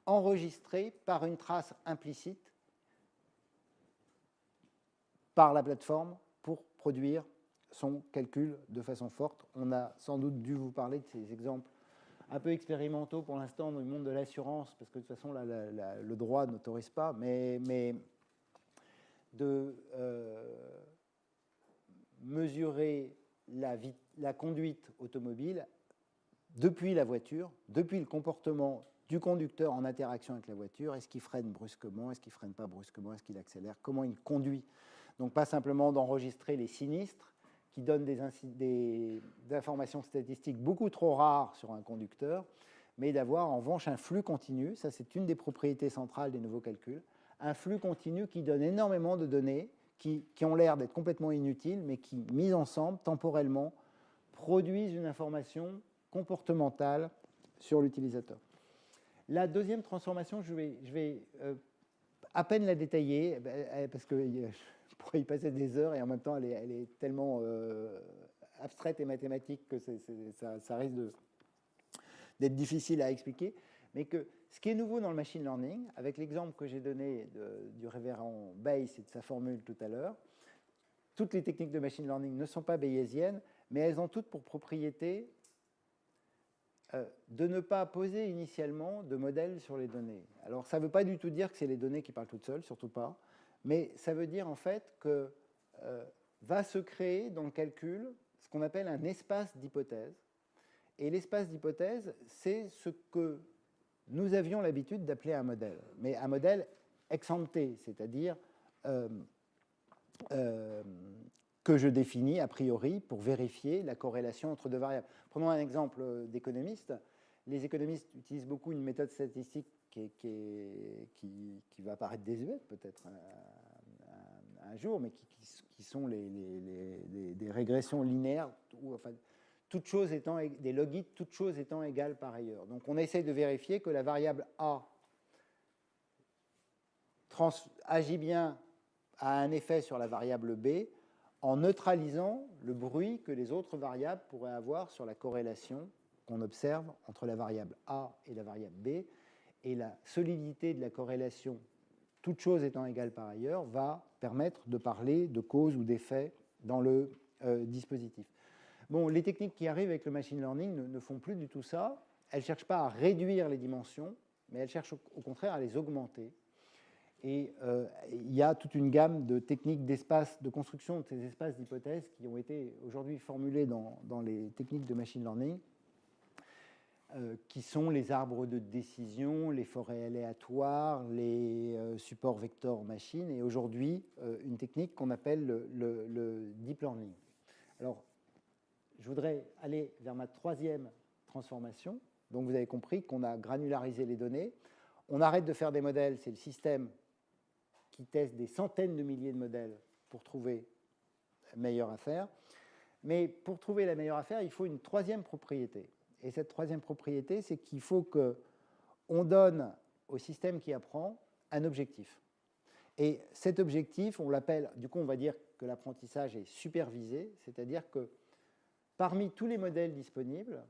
enregistré par une trace implicite par la plateforme pour produire son calcul de façon forte. On a sans doute dû vous parler de ces exemples un peu expérimentaux pour l'instant dans le monde de l'assurance, parce que de toute façon, là, le droit n'autorise pas, mais de mesurer la conduite automobile depuis la voiture, depuis le comportement du conducteur en interaction avec la voiture. Est-ce qu'il freine brusquement? Est-ce qu'il ne freine pas brusquement? Est-ce qu'il accélère? Comment il conduit? Donc pas simplement d'enregistrer les sinistres qui donnent des informations statistiques beaucoup trop rares sur un conducteur, mais d'avoir en revanche un flux continu. Ça, c'est une des propriétés centrales des nouveaux calculs. Un flux continu qui donne énormément de données qui ont l'air d'être complètement inutiles, mais qui, mises ensemble, temporellement, produisent une information comportementale sur l'utilisateur. La deuxième transformation, je vais à peine la détailler, parce que je pourrais y passer des heures, et en même temps, elle est tellement abstraite et mathématique que ça risque d'être difficile à expliquer, mais que ce qui est nouveau dans le machine learning, avec l'exemple que j'ai donné du révérend Bayes et de sa formule tout à l'heure, toutes les techniques de machine learning ne sont pas bayésiennes, mais elles ont toutes pour propriété de ne pas poser initialement de modèle sur les données. Alors, ça ne veut pas du tout dire que c'est les données qui parlent toutes seules, surtout pas, mais ça veut dire en fait que va se créer dans le calcul ce qu'on appelle un espace d'hypothèse. Et l'espace d'hypothèse, c'est ce que nous avions l'habitude d'appeler un modèle, mais un modèle ex ante, c'est-à-dire que je définis a priori pour vérifier la corrélation entre deux variables. Prenons un exemple d'économiste. Les économistes utilisent beaucoup une méthode statistique qui va apparaître désuète peut-être un jour, mais qui sont des régressions linéaires, enfin, toute chose étant, des logites, toute chose étant égale par ailleurs. Donc on essaye de vérifier que la variable A agit bien, a un effet sur la variable B, en neutralisant le bruit que les autres variables pourraient avoir sur la corrélation qu'on observe entre la variable A et la variable B. Et la solidité de la corrélation, toute chose étant égale par ailleurs, va permettre de parler de cause ou d'effet dans le dispositif. Bon, les techniques qui arrivent avec le machine learning ne font plus du tout ça. Elles ne cherchent pas à réduire les dimensions, mais elles cherchent au contraire à les augmenter. Et il y a toute une gamme de techniques d'espace, de construction de ces espaces d'hypothèses qui ont été aujourd'hui formulées dans les techniques de machine learning, qui sont les arbres de décision, les forêts aléatoires, les supports vecteurs machines, et aujourd'hui une technique qu'on appelle le deep learning. Alors, je voudrais aller vers ma troisième transformation. Donc vous avez compris qu'on a granularisé les données. On arrête de faire des modèles, c'est le système qui teste des centaines de milliers de modèles pour trouver la meilleure affaire. Mais pour trouver la meilleure affaire, il faut une troisième propriété. Et cette troisième propriété, c'est qu'il faut qu'on donne au système qui apprend un objectif. Et cet objectif, on l'appelle, du coup, on va dire que l'apprentissage est supervisé, c'est-à-dire que parmi tous les modèles disponibles,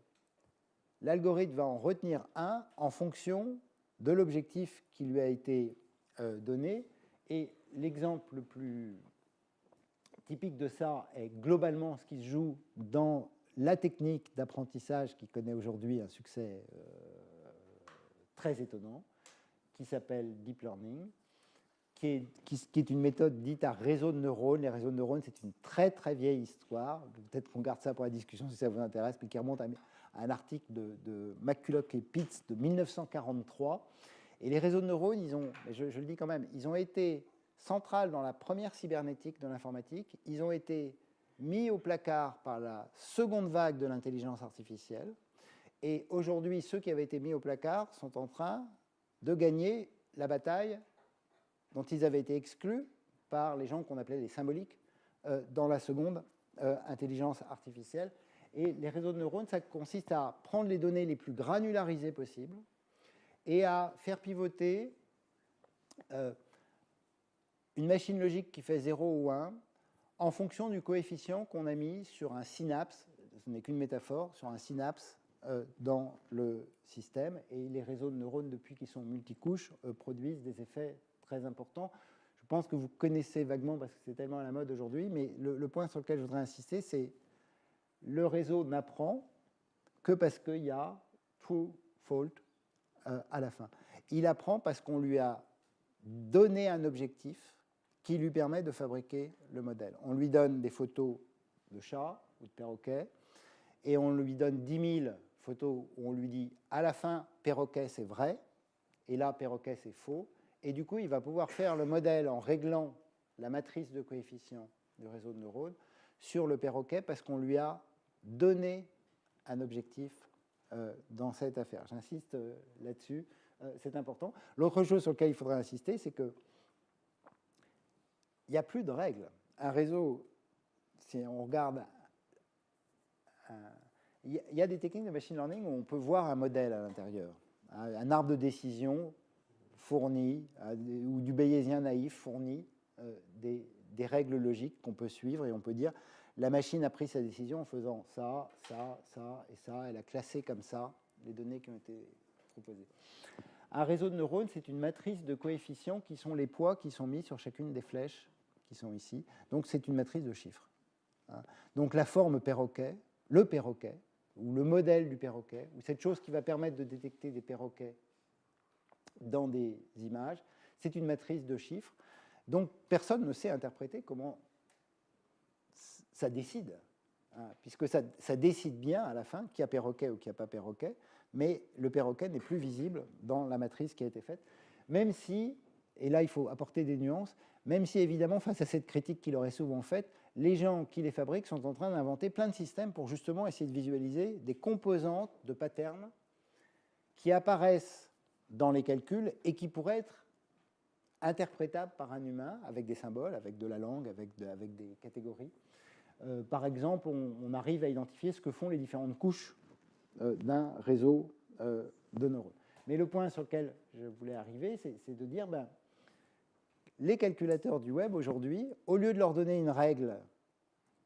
l'algorithme va en retenir un en fonction de l'objectif qui lui a été donné. Et l'exemple le plus typique de ça est globalement ce qui se joue dans la technique d'apprentissage qui connaît aujourd'hui un succès très étonnant, qui s'appelle Deep Learning, qui est une méthode dite à réseau de neurones. Les réseaux de neurones, c'est une très très vieille histoire. Peut-être qu'on garde ça pour la discussion si ça vous intéresse, mais qui remonte à un article de McCulloch et Pitts de 1943. Et les réseaux de neurones, je le dis quand même, ils ont été centrales dans la première cybernétique de l'informatique. Ils ont été mis au placard par la seconde vague de l'intelligence artificielle. Et aujourd'hui, ceux qui avaient été mis au placard sont en train de gagner la bataille dont ils avaient été exclus par les gens qu'on appelait les symboliques dans la seconde intelligence artificielle. Et les réseaux de neurones, ça consiste à prendre les données les plus granularisées possibles et à faire pivoter une machine logique qui fait 0 ou 1 en fonction du coefficient qu'on a mis sur un synapse, ce n'est qu'une métaphore, sur un synapse dans le système. Et les réseaux de neurones, depuis qu'ils sont multicouches, produisent des effets très importants. Je pense que vous connaissez vaguement parce que c'est tellement à la mode aujourd'hui, mais le point sur lequel je voudrais insister, c'est le réseau n'apprend que parce qu'il y a true, fault à la fin. Il apprend parce qu'on lui a donné un objectif qui lui permet de fabriquer le modèle. On lui donne des photos de chats ou de perroquets et on lui donne 10 000 photos où on lui dit à la fin perroquet c'est vrai et là perroquet c'est faux. Et du coup, il va pouvoir faire le modèle en réglant la matrice de coefficients du réseau de neurones sur le perroquet parce qu'on lui a donné un objectif dans cette affaire. J'insiste là-dessus, c'est important. L'autre chose sur laquelle il faudrait insister, c'est qu'il n'y a plus de règles. Un réseau, si on regarde, il y a des techniques de machine learning où on peut voir un modèle à l'intérieur, un arbre de décision fournit, ou du bayésien naïf fournit des règles logiques qu'on peut suivre et on peut dire la machine a pris sa décision en faisant ça, ça, ça et ça, elle a classé comme ça les données qui ont été proposées. Un réseau de neurones, c'est une matrice de coefficients qui sont les poids qui sont mis sur chacune des flèches qui sont ici. Donc c'est une matrice de chiffres. Donc la forme perroquet, le perroquet, ou le modèle du perroquet, ou cette chose qui va permettre de détecter des perroquets dans des images, c'est une matrice de chiffres. Donc personne ne sait interpréter comment ça décide, puisque ça décide bien à la fin qu'il y a perroquet ou qu'il n'y a pas perroquet, mais le perroquet n'est plus visible dans la matrice qui a été faite, même si, et là il faut apporter des nuances, même si évidemment face à cette critique qu'il aurait souvent faite, les gens qui les fabriquent sont en train d'inventer plein de systèmes pour justement essayer de visualiser des composantes de patterns qui apparaissent dans les calculs et qui pourraient être interprétables par un humain avec des symboles, avec de la langue, avec des catégories. Par exemple, on arrive à identifier ce que font les différentes couches d'un réseau de neurones. Mais le point sur lequel je voulais arriver, c'est de dire, les calculateurs du web aujourd'hui, au lieu de leur donner une règle,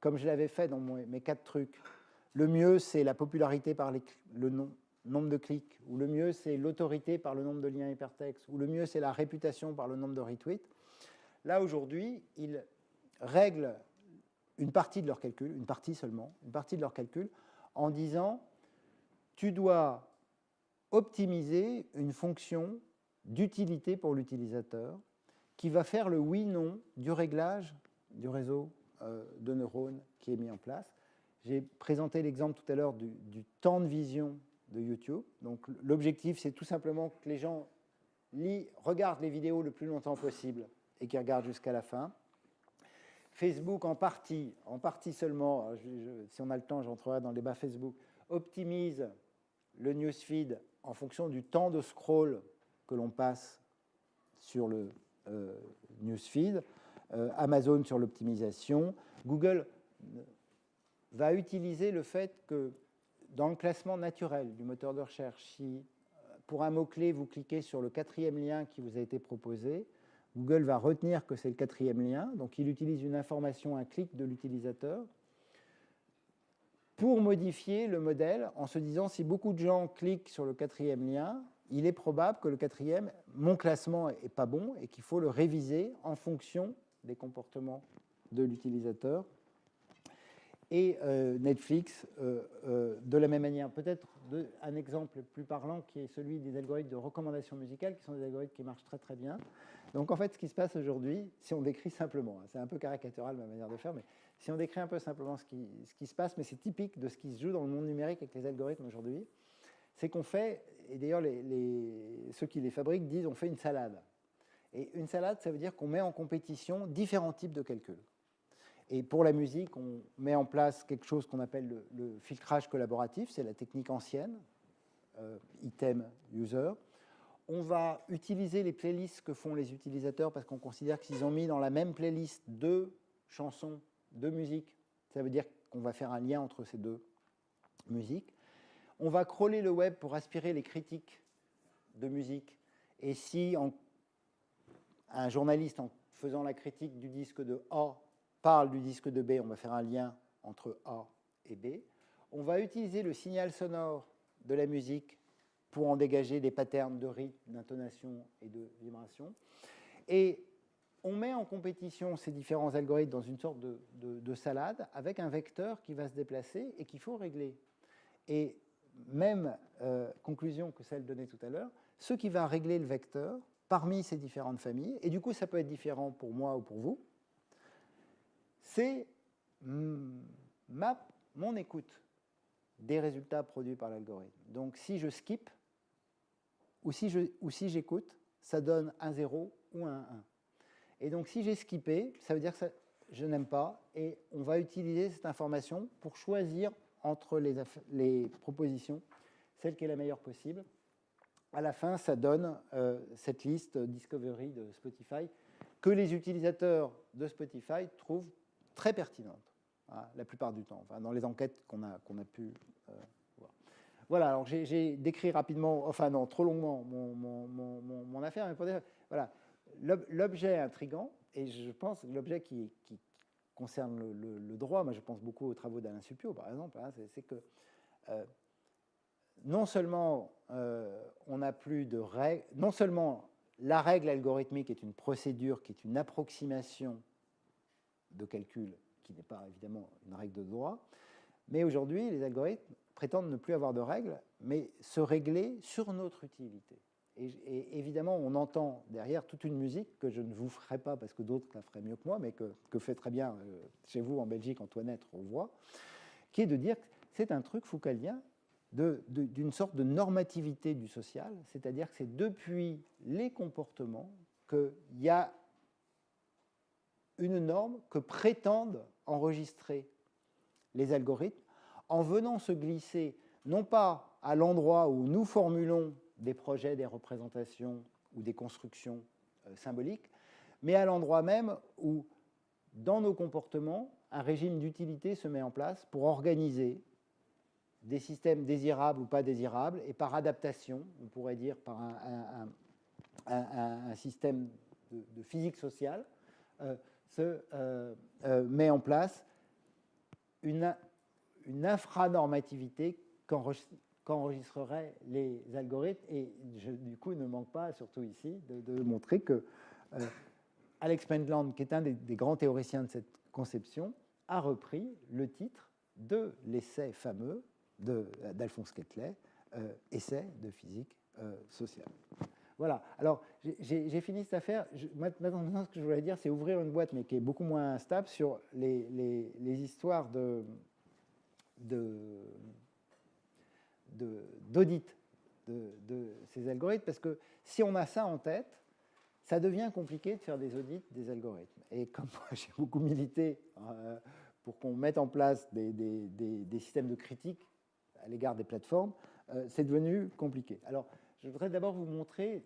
comme je l'avais fait dans mes 4 trucs, le mieux c'est la popularité par le nombre de clics, ou le mieux c'est l'autorité par le nombre de liens hypertextes, ou le mieux c'est la réputation par le nombre de retweets. Là aujourd'hui, ils règlent une partie de leur calcul, une partie seulement, une partie de leur calcul, en disant tu dois optimiser une fonction d'utilité pour l'utilisateur qui va faire le oui-non du réglage du réseau de neurones qui est mis en place. J'ai présenté l'exemple tout à l'heure du temps de vision de YouTube. Donc l'objectif, c'est tout simplement que les gens regardent les vidéos le plus longtemps possible et qu'ils regardent jusqu'à la fin. Facebook, en partie seulement, si on a le temps, j'entrerai dans le débat Facebook, optimise le newsfeed en fonction du temps de scroll que l'on passe sur le newsfeed, Amazon sur l'optimisation, Google va utiliser le fait que dans le classement naturel du moteur de recherche, si pour un mot-clé, vous cliquez sur le 4e lien qui vous a été proposé, Google va retenir que c'est le 4e lien, donc il utilise une information, un clic de l'utilisateur, pour modifier le modèle en se disant si beaucoup de gens cliquent sur le 4e lien, il est probable que le 4e, mon classement n'est pas bon et qu'il faut le réviser en fonction des comportements de l'utilisateur. Et Netflix, de la même manière, peut-être un exemple plus parlant qui est celui des algorithmes de recommandation musicale, qui sont des algorithmes qui marchent très très bien. Donc en fait, ce qui se passe aujourd'hui, si on décrit simplement, c'est un peu caricatural ma manière de faire, mais si on décrit un peu simplement ce qui se passe, mais c'est typique de ce qui se joue dans le monde numérique avec les algorithmes aujourd'hui, c'est qu'on fait, et d'ailleurs ceux qui les fabriquent disent on fait une salade. Et une salade, ça veut dire qu'on met en compétition différents types de calculs. Et pour la musique, on met en place quelque chose qu'on appelle le filtrage collaboratif, c'est la technique ancienne, item user. On va utiliser les playlists que font les utilisateurs parce qu'on considère que s'ils ont mis dans la même playlist 2 chansons, 2 musiques, ça veut dire qu'on va faire un lien entre ces 2 musiques. On va crawler le web pour aspirer les critiques de musique. Et si un journaliste, en faisant la critique du disque de A, parle du disque de B, on va faire un lien entre A et B. On va utiliser le signal sonore de la musique pour en dégager des patterns de rythme, d'intonation et de vibration. Et on met en compétition ces différents algorithmes dans une sorte de salade avec un vecteur qui va se déplacer et qu'il faut régler. Et même conclusion que celle donnée tout à l'heure, ce qui va régler le vecteur parmi ces différentes familles, et du coup ça peut être différent pour moi ou pour vous, c'est mon écoute des résultats produits par l'algorithme. Donc si je skip ou si j'écoute, ça donne un 0 ou un 1. Et donc si j'ai skippé, ça veut dire que je n'aime pas, et on va utiliser cette information pour choisir entre les propositions, celle qui est la meilleure possible. À la fin, ça donne cette liste Discovery de Spotify que les utilisateurs de Spotify trouvent très pertinente, hein, la plupart du temps, enfin, dans les enquêtes qu'on a pu voir. Voilà, alors j'ai décrit rapidement, enfin non, trop longuement, mon affaire, mais pour dire, voilà, l'objet intrigant, et je pense l'objet qui concerne le droit, moi je pense beaucoup aux travaux d'Alain Suppiot, par exemple, hein, c'est que non seulement on n'a plus de règles, non seulement la règle algorithmique est une procédure qui est une approximation de calcul qui n'est pas évidemment une règle de droit, mais aujourd'hui les algorithmes prétendent ne plus avoir de règles, mais se régler sur notre utilité. Et évidemment, on entend derrière toute une musique que je ne vous ferai pas parce que d'autres la feraient mieux que moi, mais que fait très bien chez vous en Belgique Antoinette Rovoy, qui est de dire que c'est un truc foucaldien d'une sorte de normativité du social, c'est-à-dire que c'est depuis les comportements qu'il y a une norme que prétendent enregistrer les algorithmes en venant se glisser non pas à l'endroit où nous formulons des projets, des représentations ou des constructions symboliques, mais à l'endroit même où, dans nos comportements, un régime d'utilité se met en place pour organiser des systèmes désirables ou pas désirables, et par adaptation, on pourrait dire par un système de physique sociale, se met en place une infranormativité qu'enregistreraient les algorithmes. Et je, du coup, ne manque pas, surtout ici, de montrer que Alex Pentland, qui est un des grands théoriciens de cette conception, a repris le titre de l'essai fameux d'Alphonse Quetelet, Essai de physique sociale. Voilà, alors j'ai fini cette affaire. Maintenant, ce que je voulais dire, c'est ouvrir une boîte, mais qui est beaucoup moins stable, sur les histoires d'audit de ces algorithmes, parce que si on a ça en tête, ça devient compliqué de faire des audits des algorithmes. Et comme moi, j'ai beaucoup milité pour qu'on mette en place des systèmes de critique à l'égard des plateformes, c'est devenu compliqué. Alors, je voudrais d'abord vous montrer,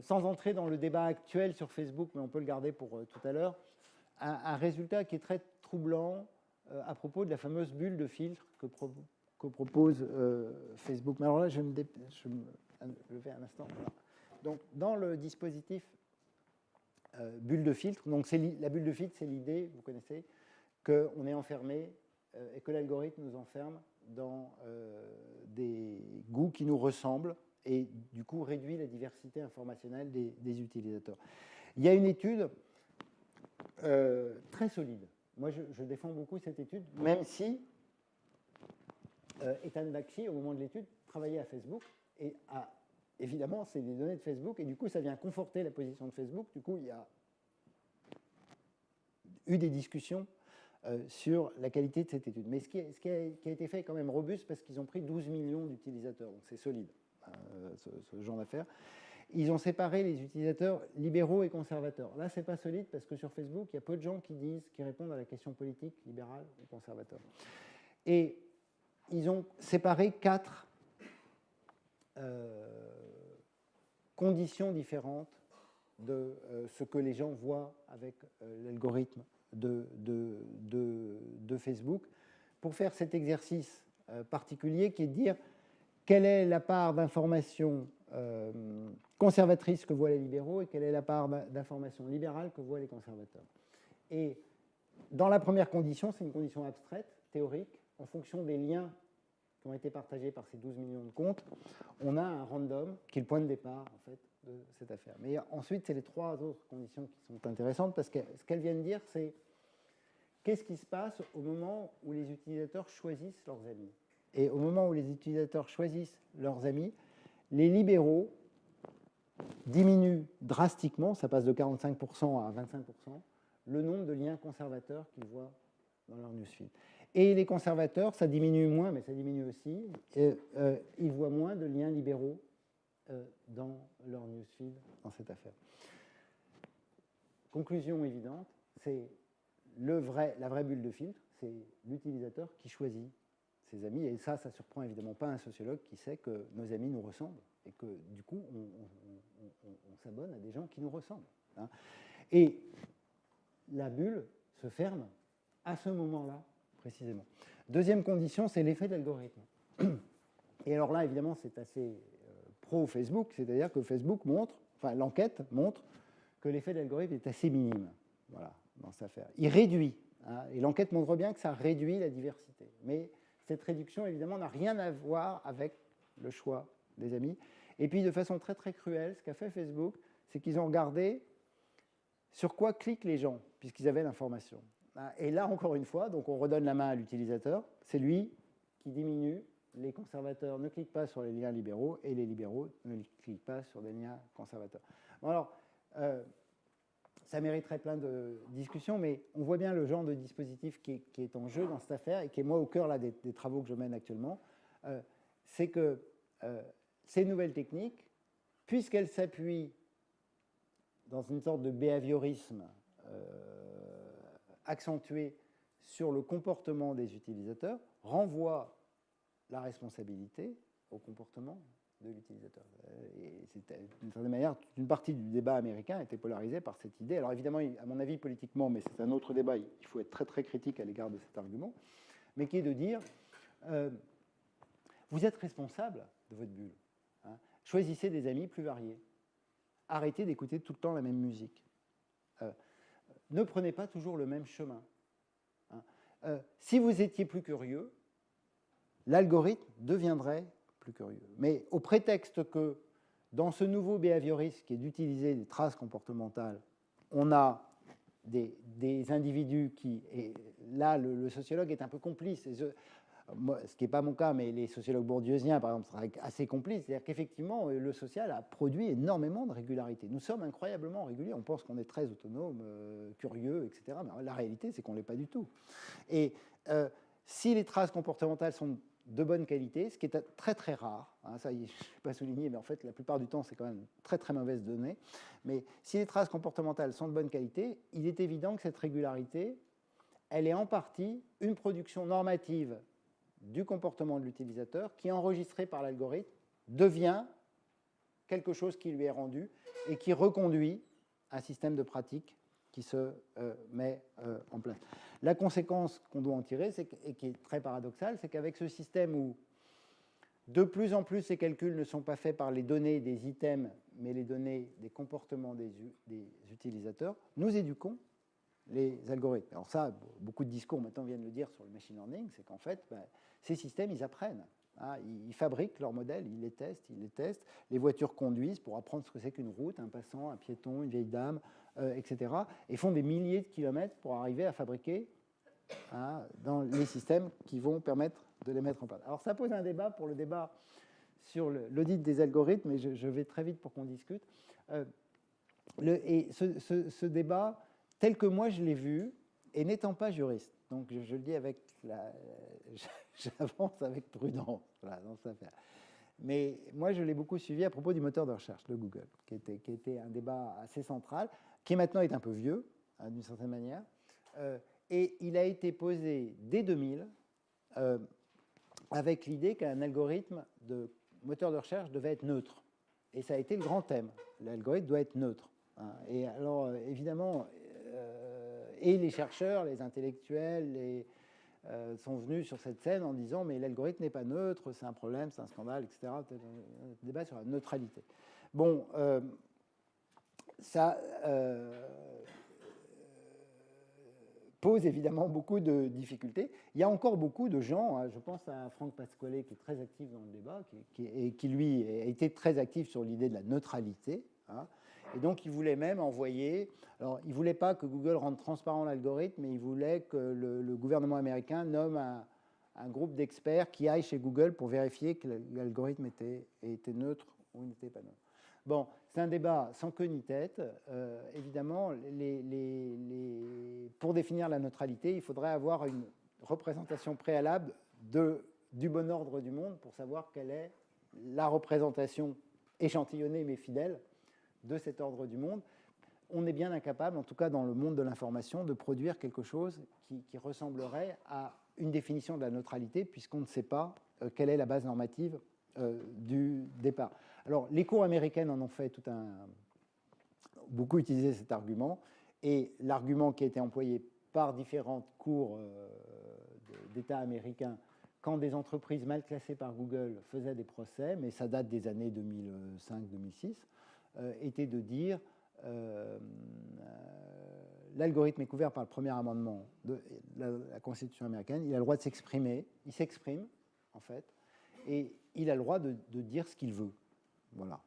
sans entrer dans le débat actuel sur Facebook, mais on peut le garder pour tout à l'heure, un résultat qui est très troublant à propos de la fameuse bulle de filtre que que propose Facebook. Mais alors là, je le fais un instant. Voilà. Donc, dans le dispositif bulle de filtre, donc la bulle de filtre, c'est l'idée, vous connaissez, qu'on est enfermé et que l'algorithme nous enferme dans des goûts qui nous ressemblent et du coup réduit la diversité informationnelle des utilisateurs. Il y a une étude très solide. Moi, je défends beaucoup cette étude, même si Ethan Bakshi, au moment de l'étude, travaillait à Facebook et évidemment, c'est des données de Facebook et du coup, ça vient conforter la position de Facebook. Du coup, il y a eu des discussions sur la qualité de cette étude. Mais ce qui a été fait est quand même robuste parce qu'ils ont pris 12 millions d'utilisateurs, donc c'est solide, ce genre d'affaires. Ils ont séparé les utilisateurs libéraux et conservateurs. Là, ce n'est pas solide parce que sur Facebook, il y a peu de gens qui répondent à la question politique, libérale ou conservateur. Et ils ont séparé 4 conditions différentes de ce que les gens voient avec l'algorithme de Facebook pour faire cet exercice particulier qui est de dire quelle est la part d'information conservatrice que voient les libéraux et quelle est la part d'information libérale que voient les conservateurs. Et dans la première condition, c'est une condition abstraite, théorique, en fonction des liens qui ont été partagés par ces 12 millions de comptes, on a un random qui est le point de départ en fait, de cette affaire. Mais ensuite, c'est les 3 autres conditions qui sont intéressantes parce que ce qu'elles viennent dire, c'est qu'est-ce qui se passe au moment où les utilisateurs choisissent leurs amis. Et au moment où les utilisateurs choisissent leurs amis, les libéraux diminuent drastiquement, ça passe de 45% à 25%, le nombre de liens conservateurs qu'ils voient dans leur newsfeed. Et les conservateurs, ça diminue moins, mais ça diminue aussi. Ils voient moins de liens libéraux dans leur newsfeed dans cette affaire. Conclusion évidente, c'est la vraie bulle de filtre, c'est l'utilisateur qui choisit ses amis. Et ça surprend évidemment pas un sociologue qui sait que nos amis nous ressemblent et que du coup, on s'abonne à des gens qui nous ressemblent. Hein. Et la bulle se ferme à ce moment-là, précisément. Deuxième condition, c'est l'effet de l'algorithme. Et alors là, évidemment, c'est assez pro-Facebook, c'est-à-dire que Facebook montre, enfin l'enquête montre que l'effet de l'algorithme est assez minime, voilà, dans cette affaire. Il réduit, hein, et l'enquête montre bien que ça réduit la diversité. Mais cette réduction, évidemment, n'a rien à voir avec le choix des amis. Et puis, de façon très, très cruelle, ce qu'a fait Facebook, c'est qu'ils ont regardé sur quoi cliquent les gens, puisqu'ils avaient l'information. Et là, encore une fois, donc on redonne la main à l'utilisateur, c'est lui qui diminue. Les conservateurs ne cliquent pas sur les liens libéraux et les libéraux ne cliquent pas sur des liens conservateurs. Bon, alors, ça mériterait plein de discussions, mais on voit bien le genre de dispositif qui est en jeu dans cette affaire et qui est, moi, au cœur là, des travaux que je mène actuellement. C'est que ces nouvelles techniques, puisqu'elles s'appuient dans une sorte de behaviorisme accentué sur le comportement des utilisateurs, renvoient la responsabilité au comportement de l'utilisateur. Et d'une certaine manière, une partie du débat américain était polarisée par cette idée. Alors évidemment, à mon avis, politiquement, mais c'est un autre débat, il faut être très très critique à l'égard de cet argument, mais qui est de dire, vous êtes responsable de votre bulle. Hein. Choisissez des amis plus variés. Arrêtez d'écouter tout le temps la même musique. Ne prenez pas toujours le même chemin. Hein. Si vous étiez plus curieux, l'algorithme deviendrait plus curieux. Mais au prétexte que dans ce nouveau behaviorisme qui est d'utiliser des traces comportementales, on a des individus qui... Et là, le sociologue est un peu complice. Moi, ce qui n'est pas mon cas, mais les sociologues bourdieusiens, par exemple, seraient assez complices. C'est-à-dire qu'effectivement, le social a produit énormément de régularité. Nous sommes incroyablement réguliers. On pense qu'on est très autonome, curieux, etc. Mais la réalité, c'est qu'on ne l'est pas du tout. Et si les traces comportementales sont de bonne qualité, ce qui est très très rare, hein, ça je ne vais pas souligner, mais en fait la plupart du temps c'est quand même très très mauvaise donnée, mais si les traces comportementales sont de bonne qualité, il est évident que cette régularité, elle est en partie une production normative du comportement de l'utilisateur qui, enregistré par l'algorithme, devient quelque chose qui lui est rendu et qui reconduit un système de pratique qui se met en place. La conséquence qu'on doit en tirer, et qui est très paradoxale, c'est qu'avec ce système où de plus en plus ces calculs ne sont pas faits par les données des items, mais les données des comportements des utilisateurs, nous éduquons les algorithmes. Alors ça, beaucoup de discours maintenant viennent le dire sur le machine learning, c'est qu'en fait, ces systèmes, ils apprennent. Hein, ils fabriquent leurs modèles, ils les testent. Les voitures conduisent pour apprendre ce que c'est qu'une route, un passant, un piéton, une vieille dame, etc. Et font des milliers de kilomètres pour arriver à fabriquer dans les systèmes qui vont permettre de les mettre en place. Alors ça pose un débat pour le débat sur l'audit des algorithmes, mais je vais très vite pour qu'on discute. Et ce débat, tel que moi je l'ai vu, et n'étant pas juriste, donc je le dis avec j'avance avec prudence voilà, dans cette affaire. Mais moi je l'ai beaucoup suivi à propos du moteur de recherche de Google, qui était un débat assez central, qui maintenant est un peu vieux, d'une certaine manière, et il a été posé dès 2000 avec l'idée qu'un algorithme de moteur de recherche devait être neutre. Et ça a été le grand thème. L'algorithme doit être neutre. Et alors, évidemment, et les chercheurs, les intellectuels, sont venus sur cette scène en disant mais l'algorithme n'est pas neutre, c'est un problème, c'est un scandale, etc. Un débat sur la neutralité. Bon, ça pose évidemment beaucoup de difficultés. Il y a encore beaucoup de gens, je pense à Franck Pasquale qui est très actif dans le débat, et qui lui a été très actif sur l'idée de la neutralité. Et donc il voulait même envoyer, alors il ne voulait pas que Google rende transparent l'algorithme, mais il voulait que le gouvernement américain nomme un groupe d'experts qui aille chez Google pour vérifier que l'algorithme était neutre ou n'était pas neutre. Bon, c'est un débat sans queue ni tête. Évidemment, pour définir la neutralité, il faudrait avoir une représentation préalable du bon ordre du monde pour savoir quelle est la représentation échantillonnée mais fidèle de cet ordre du monde. On est bien incapable, en tout cas dans le monde de l'information, de produire quelque chose qui ressemblerait à une définition de la neutralité, puisqu'on ne sait pas quelle est la base normative du départ. Alors, les cours américaines en ont fait beaucoup utilisé cet argument, et l'argument qui a été employé par différentes cours d'État américains quand des entreprises mal classées par Google faisaient des procès, mais ça date des années 2005-2006, était de dire l'algorithme est couvert par le premier amendement de la Constitution américaine, il a le droit de s'exprimer, il s'exprime en fait, et il a le droit de dire ce qu'il veut. Voilà.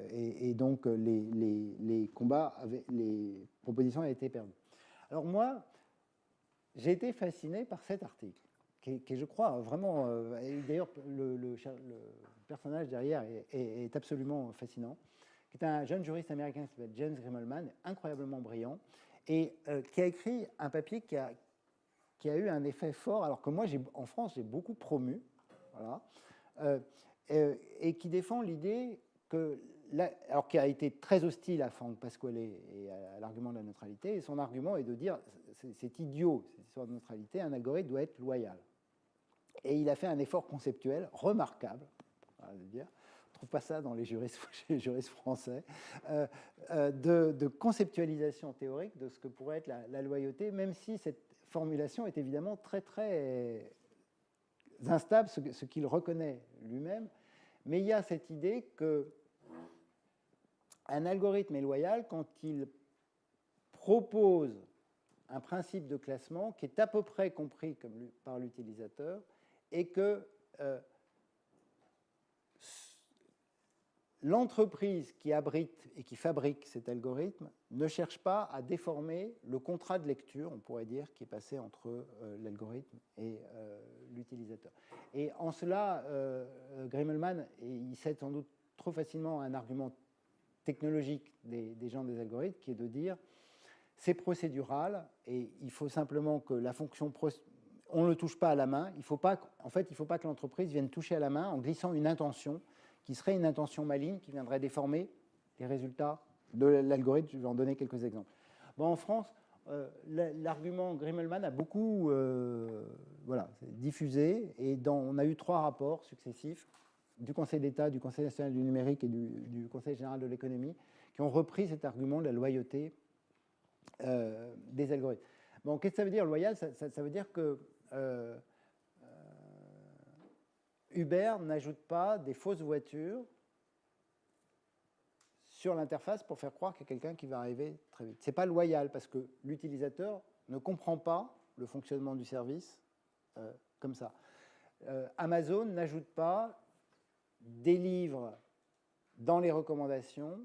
Et donc les combats, les propositions avaient été perdues. Alors moi, j'ai été fasciné par cet article, qui est, je crois, vraiment... D'ailleurs, le personnage derrière est absolument fascinant, qui est un jeune juriste américain qui s'appelle James Grimmelman, incroyablement brillant, et qui a écrit un papier qui a eu un effet fort, alors que moi, en France, j'ai beaucoup promu, voilà, et qui défend l'idée que... alors qui a été très hostile à Franck Pasquale et à l'argument de la neutralité, et son argument est de dire c'est idiot, cette histoire de neutralité, un algorithme doit être loyal. Et il a fait un effort conceptuel remarquable, on va le dire, on ne trouve pas ça dans les juristes français, de conceptualisation théorique de ce que pourrait être la loyauté, même si cette formulation est évidemment très, très instable, ce qu'il reconnaît lui-même. Mais il y a cette idée qu'un algorithme est loyal quand il propose un principe de classement qui est à peu près compris par l'utilisateur et que l'entreprise qui abrite et qui fabrique cet algorithme ne cherche pas à déformer le contrat de lecture, on pourrait dire, qui est passé entre l'algorithme et l'utilisateur. Et en cela, Grimmelman, il cède sans doute trop facilement un argument technologique des gens des algorithmes, qui est de dire c'est procédural et il faut simplement que la fonction on ne le touche pas à la main. En fait, il ne faut pas que l'entreprise vienne toucher à la main en glissant une intention qui serait une intention maligne qui viendrait déformer les résultats de l'algorithme. Je vais en donner quelques exemples. Bon, en France, l'argument Grimmelman a beaucoup diffusé et on a eu 3 rapports successifs du Conseil d'État, du Conseil national du numérique et du Conseil général de l'économie qui ont repris cet argument de la loyauté des algorithmes. Bon, qu'est-ce que ça veut dire loyal? Ça veut dire que Uber n'ajoute pas des fausses voitures sur l'interface pour faire croire qu'il y a quelqu'un qui va arriver très vite. Ce n'est pas loyal parce que l'utilisateur ne comprend pas le fonctionnement du service comme ça. Amazon n'ajoute pas des livres dans les recommandations.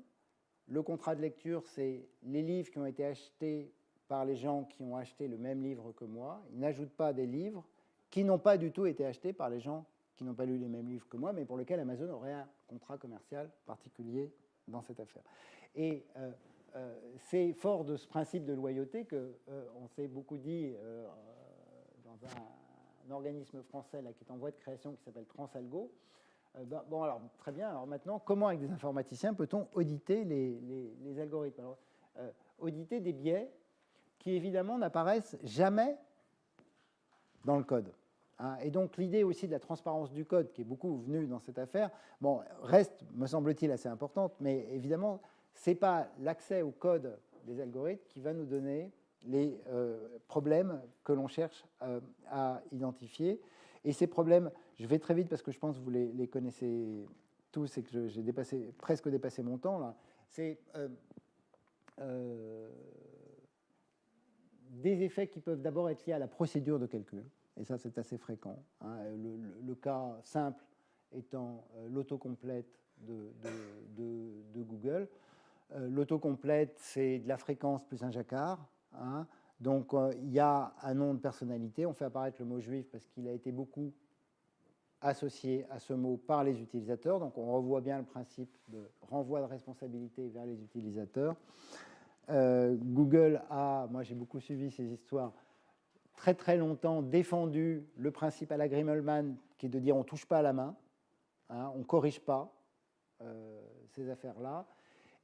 Le contrat de lecture, c'est les livres qui ont été achetés par les gens qui ont acheté le même livre que moi. Ils n'ajoutent pas des livres qui n'ont pas du tout été achetés par les gens qui n'ont pas lu les mêmes livres que moi, mais pour lesquels Amazon aurait un contrat commercial particulier dans cette affaire. Et c'est fort de ce principe de loyauté qu'on s'est beaucoup dit dans un organisme français là, qui est en voie de création qui s'appelle Transalgo. Bon, alors, très bien. Alors maintenant, comment, avec des informaticiens, peut-on auditer les algorithmes? Alors, auditer des biais qui, évidemment, n'apparaissent jamais dans le code. Hein. Et donc, l'idée aussi de la transparence du code, qui est beaucoup venue dans cette affaire, bon, reste, me semble-t-il, assez importante, mais évidemment, ce n'est pas l'accès au code des algorithmes qui va nous donner les problèmes que l'on cherche à identifier. Et ces problèmes, je vais très vite parce que je pense que vous les connaissez tous et que j'ai presque dépassé mon temps là. C'est des effets qui peuvent d'abord être liés à la procédure de calcul. Et ça, c'est assez fréquent. Hein. Le cas simple étant l'autocomplète de Google. L'autocomplète, c'est de la fréquence plus un jacquard. Hein. Donc, il y a un nom de personnalité. On fait apparaître le mot juif parce qu'il a été beaucoup associé à ce mot par les utilisateurs. Donc, on revoit bien le principe de renvoi de responsabilité vers les utilisateurs. Google a, moi j'ai beaucoup suivi ces histoires, très très longtemps défendu le principe à la Grimmelmann qui est de dire on ne touche pas à la main, hein, on ne corrige pas ces affaires-là.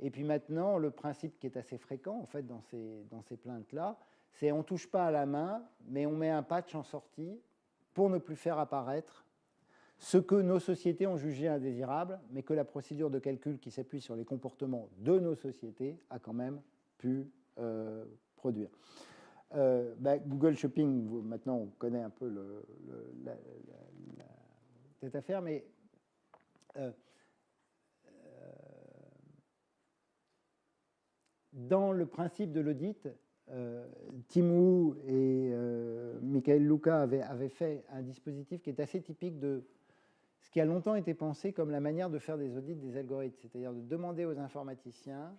Et puis maintenant, le principe qui est assez fréquent en fait dans ces plaintes-là, c'est on ne touche pas à la main, mais on met un patch en sortie pour ne plus faire apparaître ce que nos sociétés ont jugé indésirable, mais que la procédure de calcul qui s'appuie sur les comportements de nos sociétés a quand même pu produire. Google Shopping, maintenant on connaît un peu cette affaire, mais dans le principe de l'audit, Tim Wu et Michael Luca avaient fait un dispositif qui est assez typique de ce qui a longtemps été pensé comme la manière de faire des audits des algorithmes, c'est-à-dire de demander aux informaticiens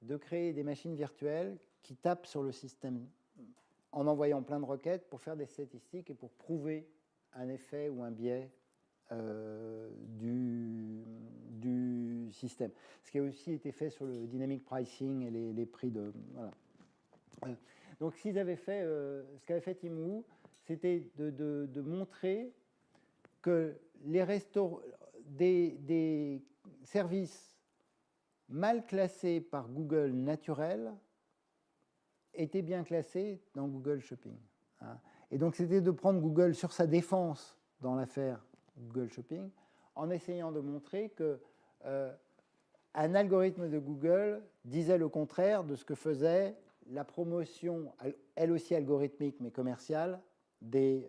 de créer des machines virtuelles qui tapent sur le système en envoyant plein de requêtes pour faire des statistiques et pour prouver un effet ou un biais du système. Ce qui a aussi été fait sur le dynamic pricing et les prix de... Voilà. Donc, ce qu'avait fait Tim Wu, c'était de montrer que des services mal classés par Google naturel étaient bien classés dans Google Shopping. Hein. Et donc, c'était de prendre Google sur sa défense dans l'affaire Google Shopping, en essayant de montrer que un algorithme de Google disait le contraire de ce que faisait la promotion, elle aussi algorithmique mais commerciale, des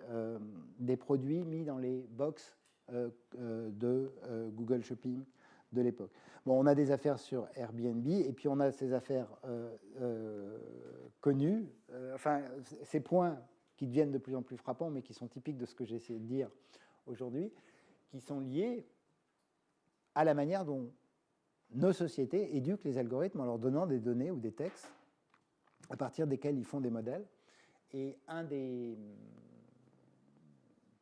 produits mis dans les box de Google Shopping de l'époque. Bon, on a des affaires sur Airbnb et puis on a ces affaires connues, enfin ces points qui deviennent de plus en plus frappants mais qui sont typiques de ce que j'ai essayé de dire aujourd'hui, qui sont liés à la manière dont nos sociétés éduquent les algorithmes en leur donnant des données ou des textes à partir desquels ils font des modèles. Et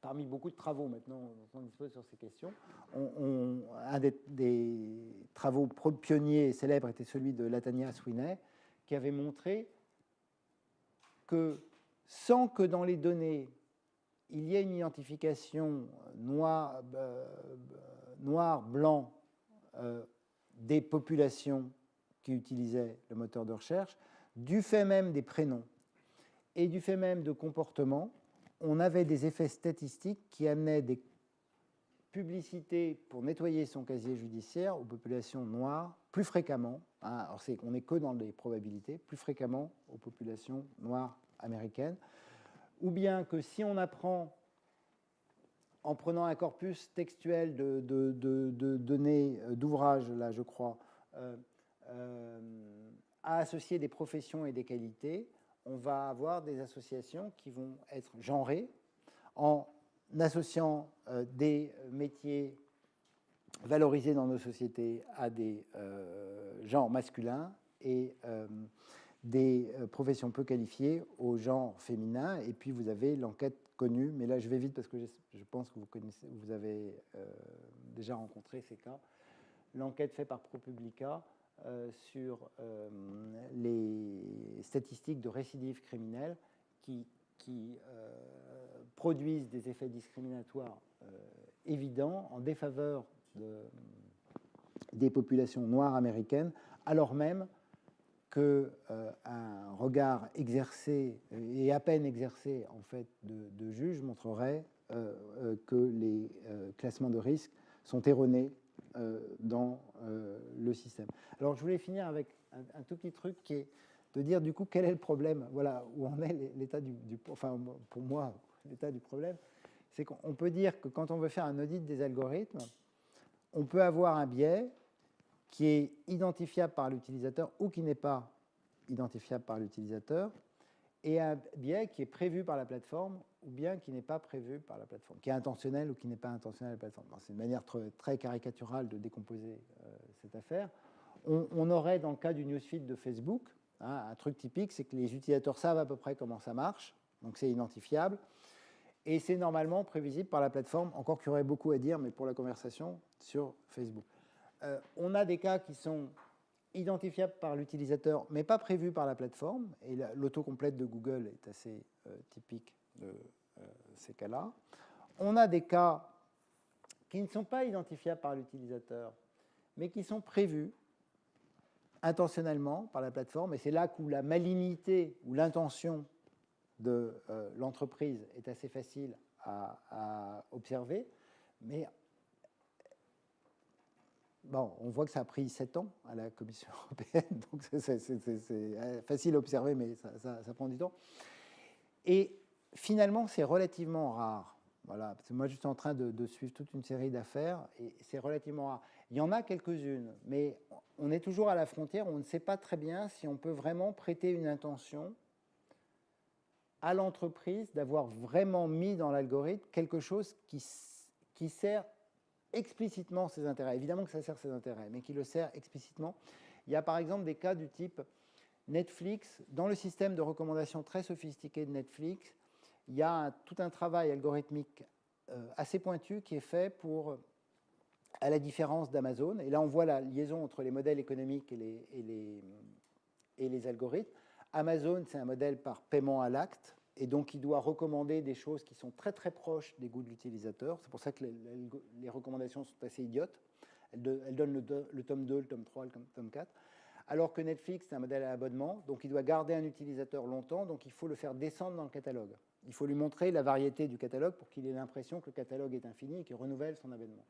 parmi beaucoup de travaux maintenant dont on dispose sur ces questions, un des travaux pionniers et célèbres était celui de Latanya Sweeney, qui avait montré que sans que dans les données il y ait une identification noir, blanc des populations qui utilisaient le moteur de recherche, du fait même des prénoms et du fait même de comportements, on avait des effets statistiques qui amenaient des publicités pour nettoyer son casier judiciaire aux populations noires plus fréquemment, hein, alors on n'est que dans les probabilités, plus fréquemment aux populations noires américaines, ou bien que si on apprend en prenant un corpus textuel de données d'ouvrages, là je crois, à associer des professions et des qualités, on va avoir des associations qui vont être genrées en associant des métiers valorisés dans nos sociétés à des genres masculins et des professions peu qualifiées au genre féminin. Et puis vous avez l'enquête connue, mais là je vais vite parce que je pense que vous avez déjà rencontré ces cas. L'enquête faite par ProPublica sur les statistiques de récidive criminelle qui produisent des effets discriminatoires évidents en défaveur des populations noires américaines, alors même qu'un regard exercé et à peine exercé en fait de juge montrerait que les classements de risque sont erronés dans le système. Alors je voulais finir avec un tout petit truc qui est de dire du coup quel est le problème, voilà où en est l'état enfin pour moi l'état du problème, c'est qu'on peut dire que quand on veut faire un audit des algorithmes, on peut avoir un biais qui est identifiable par l'utilisateur ou qui n'est pas identifiable par l'utilisateur, et un biais qui est prévu par la plateforme ou bien qui n'est pas prévu par la plateforme, qui est intentionnel ou qui n'est pas intentionnel à la plateforme. C'est une manière très caricaturale de décomposer cette affaire. On aurait, dans le cas du newsfeed de Facebook, hein, un truc typique, c'est que les utilisateurs savent à peu près comment ça marche, donc c'est identifiable, et c'est normalement prévisible par la plateforme, encore qu'il y aurait beaucoup à dire, mais pour la conversation, sur Facebook. On a des cas qui sont identifiables par l'utilisateur, mais pas prévus par la plateforme, et l'autocomplète de Google est assez typique de ces cas-là. On a des cas qui ne sont pas identifiables par l'utilisateur, mais qui sont prévus intentionnellement par la plateforme, et c'est là où la malignité ou l'intention de l'entreprise est assez facile à observer, mais bon, on voit que ça a pris 7 ans à la Commission européenne, donc c'est facile à observer, mais ça prend du temps. Et finalement, c'est relativement rare. Voilà, parce que moi, je suis en train de suivre toute une série d'affaires, et c'est relativement rare. Il y en a quelques-unes, mais on est toujours à la frontière, on ne sait pas très bien si on peut vraiment prêter une intention à l'entreprise d'avoir vraiment mis dans l'algorithme quelque chose qui sert explicitement ses intérêts. Évidemment que ça sert ses intérêts, mais qui le sert explicitement. Il y a par exemple des cas du type Netflix. Dans le système de recommandation très sophistiqué de Netflix, il y a tout un travail algorithmique assez pointu qui est fait pour, à la différence d'Amazon, et là on voit la liaison entre les modèles économiques et les algorithmes. Amazon, c'est un modèle par paiement à l'acte, et donc il doit recommander des choses qui sont très très proches des goûts de l'utilisateur. C'est pour ça que les recommandations sont assez idiotes. Elles donnent le tome 2, le tome 3, le tome 4. Alors que Netflix, c'est un modèle à abonnement, donc il doit garder un utilisateur longtemps, donc il faut le faire descendre dans le catalogue. Il faut lui montrer la variété du catalogue pour qu'il ait l'impression que le catalogue est infini et qu'il renouvelle son abonnement.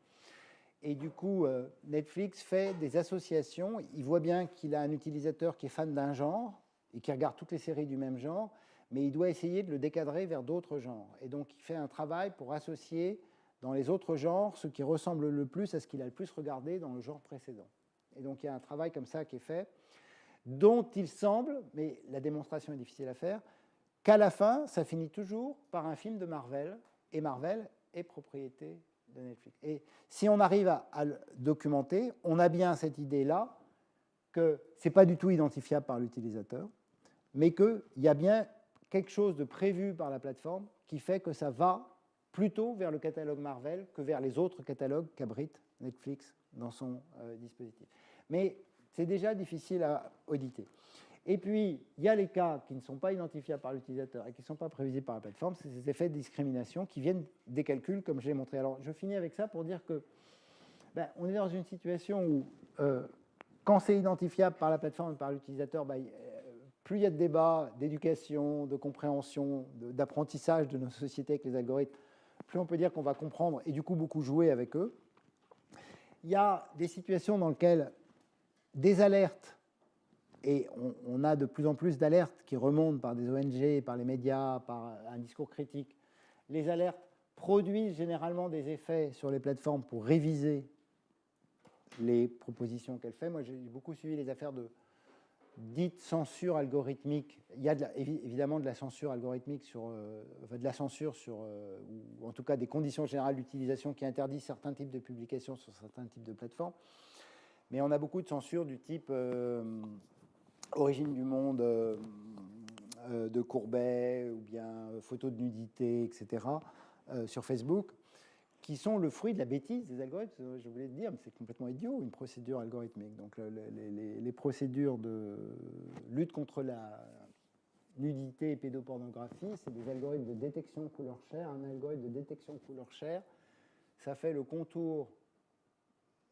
Et du coup, Netflix fait des associations. Il voit bien qu'il a un utilisateur qui est fan d'un genre et qui regarde toutes les séries du même genre, mais il doit essayer de le décadrer vers d'autres genres. Et donc, il fait un travail pour associer dans les autres genres ce qui ressemble le plus à ce qu'il a le plus regardé dans le genre précédent. Et donc, il y a un travail comme ça qui est fait, dont il semble, mais la démonstration est difficile à faire, qu'à la fin, ça finit toujours par un film de Marvel, et Marvel est propriété de Netflix. Et si on arrive à le documenter, on a bien cette idée-là que ce n'est pas du tout identifiable par l'utilisateur, mais qu'il y a bien quelque chose de prévu par la plateforme qui fait que ça va plutôt vers le catalogue Marvel que vers les autres catalogues qu'abrite Netflix dans son dispositif. Mais c'est déjà difficile à auditer. Et puis, il y a les cas qui ne sont pas identifiables par l'utilisateur et qui ne sont pas prévisibles par la plateforme, c'est ces effets de discrimination qui viennent des calculs, comme je l'ai montré. Alors, je finis avec ça pour dire que on est dans une situation où, quand c'est identifiable par la plateforme et par l'utilisateur, plus il y a de débats, d'éducation, de compréhension, d'apprentissage de nos sociétés avec les algorithmes, plus on peut dire qu'on va comprendre et du coup beaucoup jouer avec eux. Il y a des situations dans lesquelles des alertes, et on a de plus en plus d'alertes qui remontent par des ONG, par les médias, par un discours critique. Les alertes produisent généralement des effets sur les plateformes pour réviser les propositions qu'elles font. Moi, j'ai beaucoup suivi les affaires de dite censure algorithmique. Il y a évidemment de la censure algorithmique de la censure ou en tout cas des conditions générales d'utilisation qui interdisent certains types de publications sur certains types de plateformes. Mais on a beaucoup de censure du type origine du monde de Courbet ou bien photos de nudité, etc. Sur Facebook, qui sont le fruit de la bêtise des algorithmes. Je voulais te dire, mais c'est complètement idiot, une procédure algorithmique. Donc les procédures de lutte contre la nudité et pédopornographie, c'est des algorithmes de détection couleur chair. Un algorithme de détection couleur chair, ça fait le contour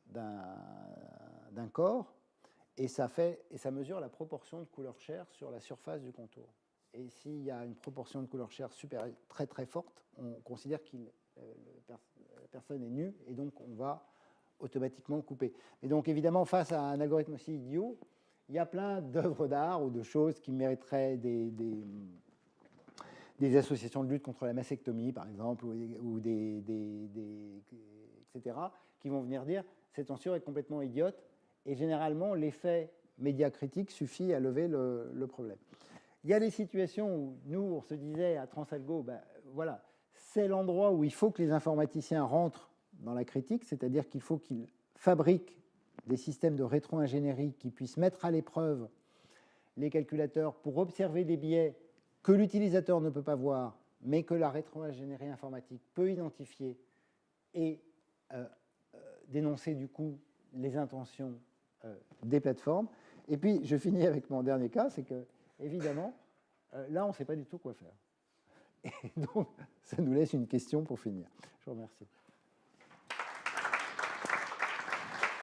d'un corps et ça mesure la proportion de couleur chair sur la surface du contour. Et s'il y a une proportion de couleur chair très très forte, on considère que la personne est nue et donc on va automatiquement couper. Et donc évidemment, face à un algorithme aussi idiot, il y a plein d'œuvres d'art ou de choses qui mériteraient des associations de lutte contre la mastectomie, par exemple, ou etc., qui vont venir dire cette censure est complètement idiote, et généralement l'effet médiacritique suffit à lever le problème. Il y a des situations où nous, on se disait à Transalgo, ben, voilà, c'est l'endroit où il faut que les informaticiens rentrent dans la critique, c'est-à-dire qu'il faut qu'ils fabriquent des systèmes de rétro-ingénierie qui puissent mettre à l'épreuve les calculateurs pour observer des biais que l'utilisateur ne peut pas voir, mais que la rétro-ingénierie informatique peut identifier et dénoncer du coup les intentions des plateformes. Et puis, je finis avec mon dernier cas, c'est que, évidemment, là, on ne sait pas du tout quoi faire. Et donc, ça nous laisse une question pour finir. Je vous remercie.